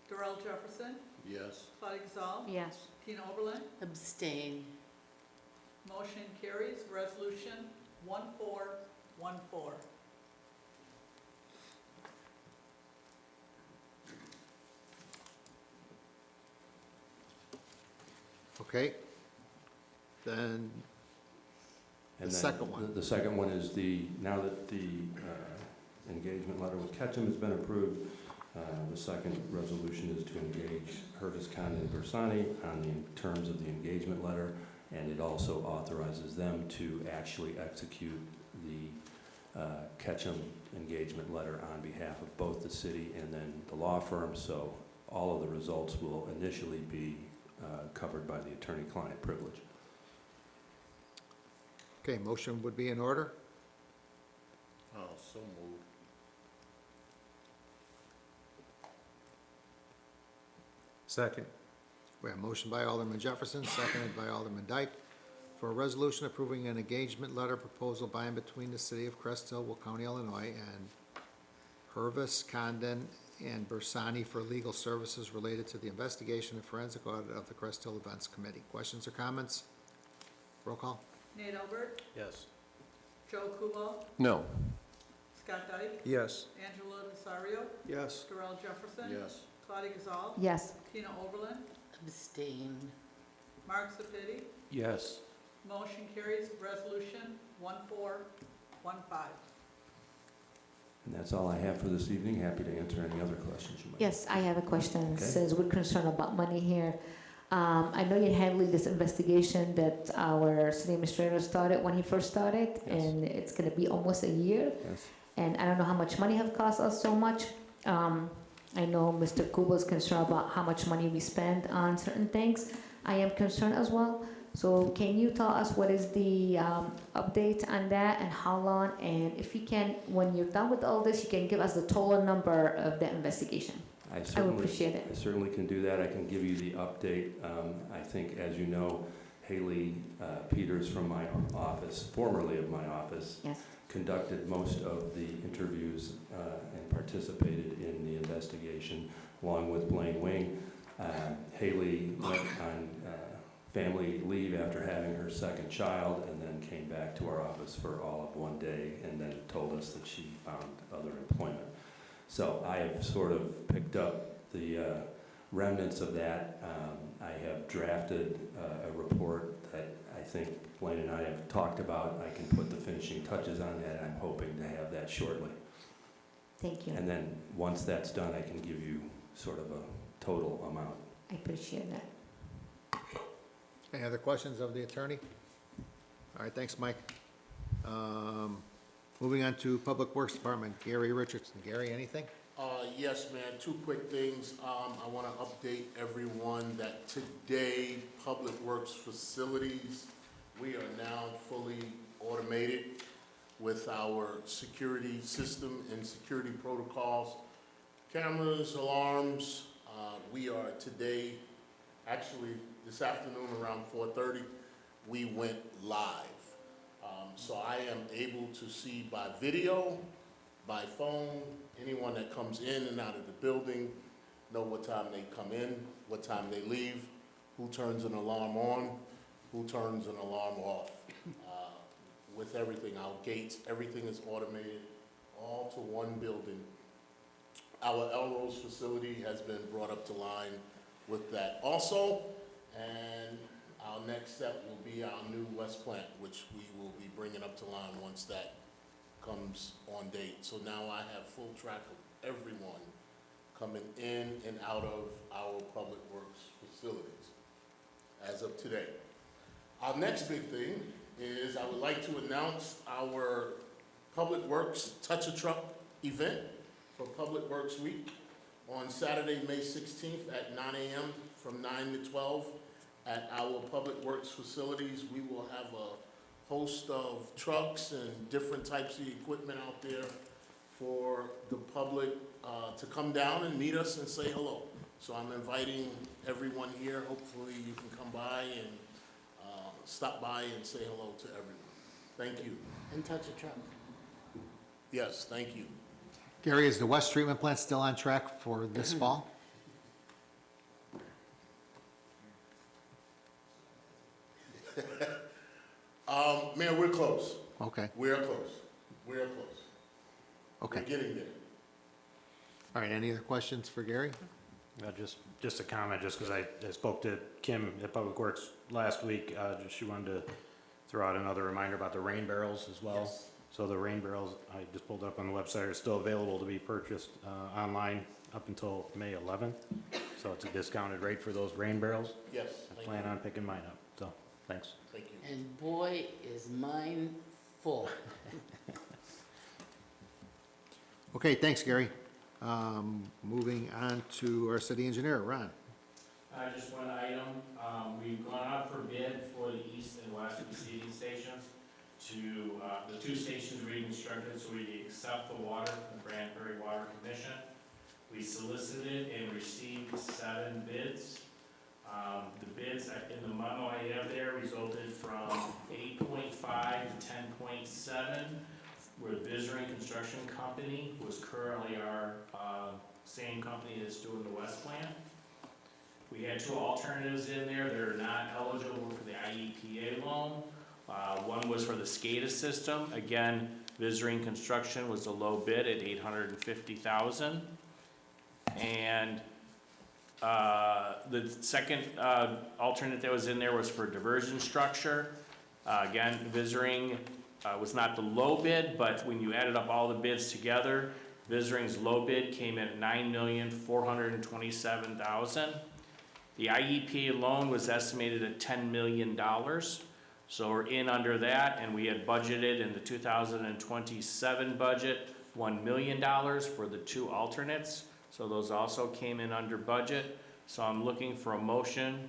Darrell Jefferson, Yes. Claudia Gazal, Yes. Tina Oberlin. Abstain. Motion carries. Resolution 1414. Okay. Then And the then second one. The second one is now that the engagement letter with Ketchum has been approved, The second resolution is to engage Hervis Khan and Bersani on the terms of the engagement letter, and it also authorizes them to actually execute the Ketchum engagement letter on behalf of both the city and then the law firm, so all of the results will initially be covered by the attorney-client privilege. Okay, motion would be in order. Oh, so moved. Second. We have a motion by Alderman Jefferson, seconded by Alderman Dyke, for a resolution approving an engagement letter proposal by and between the city of Crest Hill, Will County, Illinois, and Hervis, Condon, and Bersani for legal services related to the investigation and forensic audit of the Crest Hill Events Committee. Questions or comments? Roll call. Nate Albert, Yes. Joe Kubal, No. Scott Dyke, Yes. Angelo Desario, Yes. Darrell Jefferson. Yes. Claudia Gazal. Yes. Tina Oberlin, Abstain. Mark Sepiti. Yes. Motion carries, resolution 1415. And that's all I have for this evening. Happy to answer any other questions you might have. Yes, I have a question, Okay. since we're concerned about money here. I know you're handling this investigation that our city administrator started when he first started, Yes. and it's gonna be almost a year. Yes. And I don't know how much money have cost us so much. I know Mr. Kuba is concerned about how much money we spend on certain things. I am concerned as well. So can you tell us what is the update on that and how long? And if you can, when you're done with all this, you can give us the total number of the investigation. I would certainly, appreciate it. I certainly can do that. I can give you the update. I think, as you know, Haley Peters from my office, formerly of my office, Yes. conducted most of the interviews and participated in the investigation, along with Blaine Wing. Haley went on family leave after having her second child, and then came back to our office for all of one day, and then told us that she found other employment. So I have sort of picked up the remnants of that. I have drafted a report that I think Blaine and I have talked about. I can put the finishing touches on that. I'm hoping to have that shortly. Thank you. And then, once that's done, I can give you sort of a total amount. I appreciate that. Any other questions of the attorney? All right, thanks, Mike. Moving on to Public Works Department, Gary Richardson. Gary, anything? Yes, man, two quick things. I want to update everyone that today, Public Works facilities, we are now fully automated with our security system and security protocols. Cameras, alarms, we are today, actually this afternoon around 4:30, we went live. So I am able to see by video, by phone, anyone that comes in and out of the building, know what time they come in, what time they leave, who turns an alarm on, who turns an alarm off. With everything, our gates, everything is automated, all to one building. Our Elrose facility has been brought up to line with that also, and our next step will be our new West Plant, which we will be bringing up to line once that comes on date. So now I have full track of everyone coming in and out of our Public Works facilities as of today. Our next big thing is I would like to announce our Public Works Touch a Truck event for Public Works Week on Saturday, May 16th at 9 a.m. from 9 to 12 at our Public Works facilities. We will have a host of trucks and different types of equipment out there for the public to come down and meet us and say hello. So I'm inviting everyone here. Hopefully you can come by and stop by and say hello to everyone. Thank you. And touch a truck. Yes, thank you. Gary, is the West Treatment Plant still on track for this fall? Mayor, we're close. Okay, We are close. We are close. okay. We're getting there. All right, any other questions for Gary? Just a comment, just because I spoke to Kim at Public Works last week. She wanted to throw out another reminder about the rain barrels as well. Yes. So the rain barrels, I just pulled up on the website, are still available to be purchased online up until May 11th. So it's a discounted rate for those rain barrels. Yes. I plan on picking mine up, so, thanks. Thank you. And boy, is mine full. Okay, thanks, Gary. Moving on to our city engineer, Ron. Just one item, we've gone out for bid for the east and west receiving stations to, the two stations reconstructed, so we accept the water from the Grand Prairie Water Commission. We solicited and received 7 bids. The bids in the memo I have there resulted from 8.5 to 10.7, where Visering Construction Company was currently our same company that's doing the west plant. We had 2 alternatives in there that are not eligible for the IEPA loan. One was for the SCADA system. Again, Visering Construction was the low bid at $850,000. And the second alternate that was in there was for diversion structure. Again, Visering was not the low bid, but when you added up all the bids together, Visering's low bid came in at $9,427,000. The IEPA loan was estimated at $10 million. So we're in under that, and we had budgeted in the 2027 budget $1 million for the 2 alternates. So those also came in under budget. So I'm looking for a motion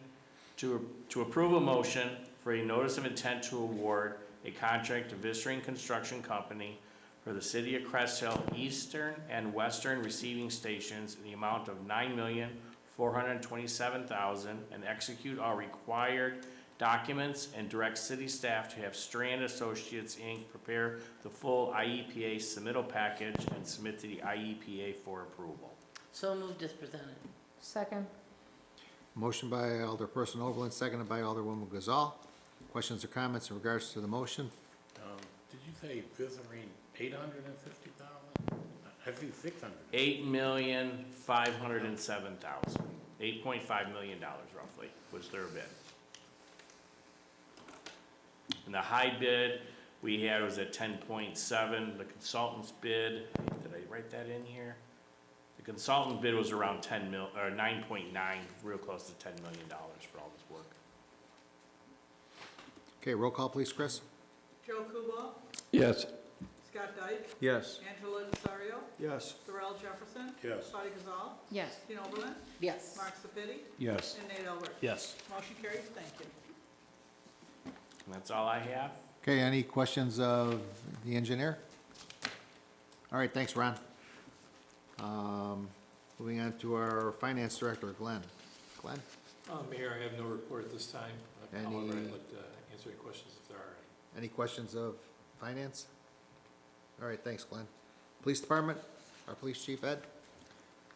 to approve a motion for a notice of intent to award a contract to Visering Construction Company for the City of Crest Hill Eastern and Western receiving stations in the amount of $9,427,000 and execute all required documents and direct city staff to have Strand Associates, Inc. prepare the full IEPA submittal package and submit to the IEPA for approval. So moved as presented. Second. Motion by Alderperson Overland, seconded by Alderwoman Gazal. Questions or comments in regards to the motion? Did you say Visering 850,000? I see 600. $8,507,000. $8.5 million roughly was their bid. And the high bid we had was at 10.7. The consultant's bid, did I write that in here? The consultant bid was around 9.9, real close to $10 million for all this work. Okay, roll call, please, Chris. Joe Kubal, Yes. Scott Dyke, Yes. Angela Desario, Yes. Darrell Jefferson, Yes. Claudia Gazal, Yes. Tina Oberlin, Yes. Mark Sepiti, Yes. and Nate Albert. Yes. Motion carries, thank you. And that's all I have. Okay, any questions of the engineer? All right, thanks, Ron. Moving on to our finance director, Glenn. Glenn? Mayor, I have no report at this time. However, I'd like to answer any questions if there are any. Any questions of finance? All right, thanks, Glenn. Police Department, our Police Chief, Ed?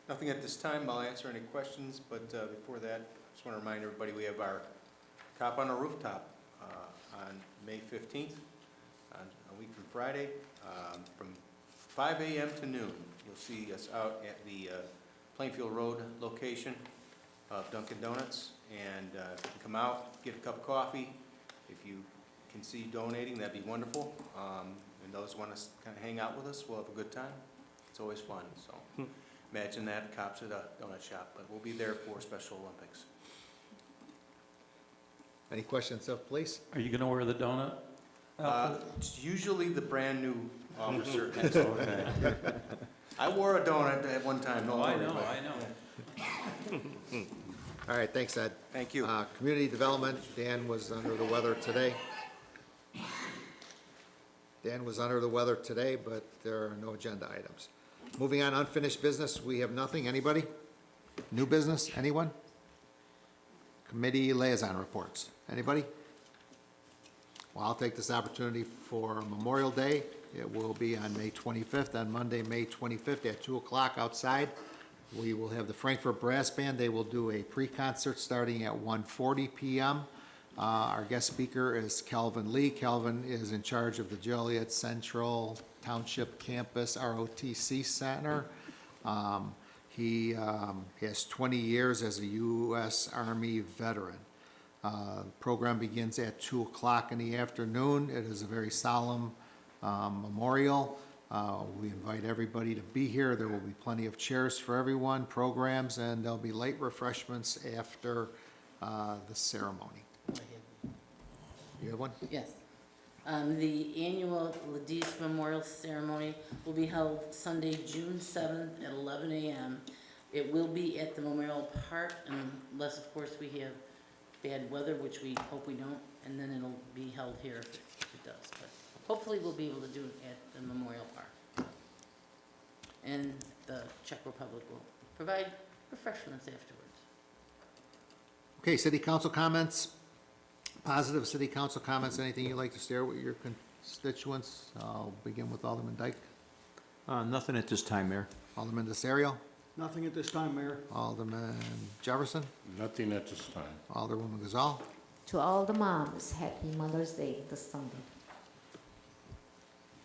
Nothing at this time. I'll answer any questions, but before that, just want to remind everybody we have our Cop on a Rooftop on May 15th, on a week from Friday, from 5 a.m. to noon. You'll see us out at the Plainfield Road location of Dunkin' Donuts, and you can come out, get a cup of coffee. If you can see donating, that'd be wonderful. And those who want to kind of hang out with us, we'll have a good time. It's always fun, so imagine that, cops at a donut shop, but we'll be there for Special Olympics. Any questions of police? Are you gonna wear the donut? It's usually the brand-new officer. Has one. I wore a donut at one time, don't worry about it. I know. All right, thanks, Ed. Thank you. Community Development, Dan was under the weather today. But there are no agenda items. Moving on, unfinished business, we have nothing. Anybody? New business, anyone? Committee liaison reports. Anybody? Well, I'll take this opportunity for Memorial Day. It will be on May 25th, on Monday, May 25th at 2 o'clock outside. We will have the Frankfurt Brass Band. They will do a pre-concert starting at 1:40 p.m. Our guest speaker is Calvin Lee. Calvin is in charge of the Joliet Central Township Campus ROTC Center. He has 20 years as a U.S. Army veteran. The program begins at 2 o'clock in the afternoon. It is a very solemn memorial. We invite everybody to be here. There will be plenty of chairs for everyone, programs, and there'll be light refreshments after the ceremony. You have one? Yes. The annual Ladis Memorial Ceremony will be held Sunday, June 7th at 11 a.m. It will be at the Memorial Park unless, of course, we have bad weather, which we hope we don't, and then it'll be held here if it does. But hopefully we'll be able to do it at the Memorial Park. And the Czech Republic will provide refreshments afterwards. Okay, city council comments. Positive city council comments. Anything you'd like to share with your constituents? I'll begin with Alderman Dyke. Nothing at this time, Mayor. Alderman Desario. Nothing at this time, Mayor. Alderman Jefferson. Nothing at this time. Alderwoman Gazal. To all the moms, happy Mother's Day this Sunday.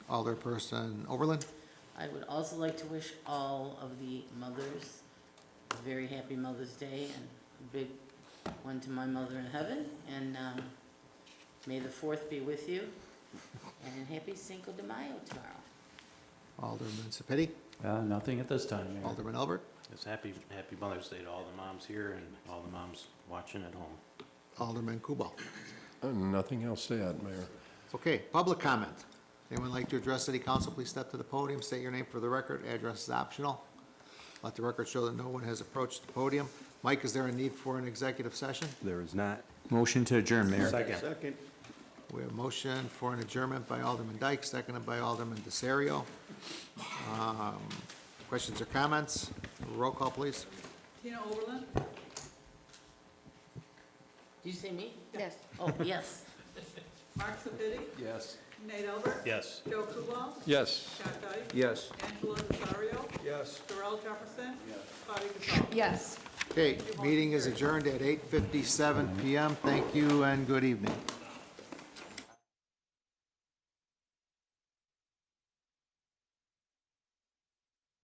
Alderperson Overland. I would also like to wish all of the mothers a very happy Mother's Day and a big one to my mother in heaven. And may the 4th be with you. And happy Cinco de Mayo tomorrow. Alderman Sapiti. Nothing at this time, Mayor. Alderman Albert. It's happy Mother's Day to all the moms here and all the moms watching at home. Alderman Kubal. Nothing else to add, Mayor. Okay, public comment. Anyone like to address city council, please step to the podium, state your name for the record. Address is optional. Let the record show that no one has approached the podium. Mike, is there a need for an executive session? There is not. Motion to adjourn, Mayor. Second. We have a motion for an adjournment by Alderman Dyke, seconded by Alderman Desario. Questions or comments? Roll call, please. Tina Oberlin? Did you say me? Yes. Oh, yes. Mark Sepiti? Yes. Nate Albert? Yes. Joe Kubal? Yes. Scott Dyke? Yes. Angela Desario? Yes. Darrell Jefferson? Yes. Claudia Gazal? Yes. Okay, meeting is adjourned at 8:57 PM. Thank you and good evening.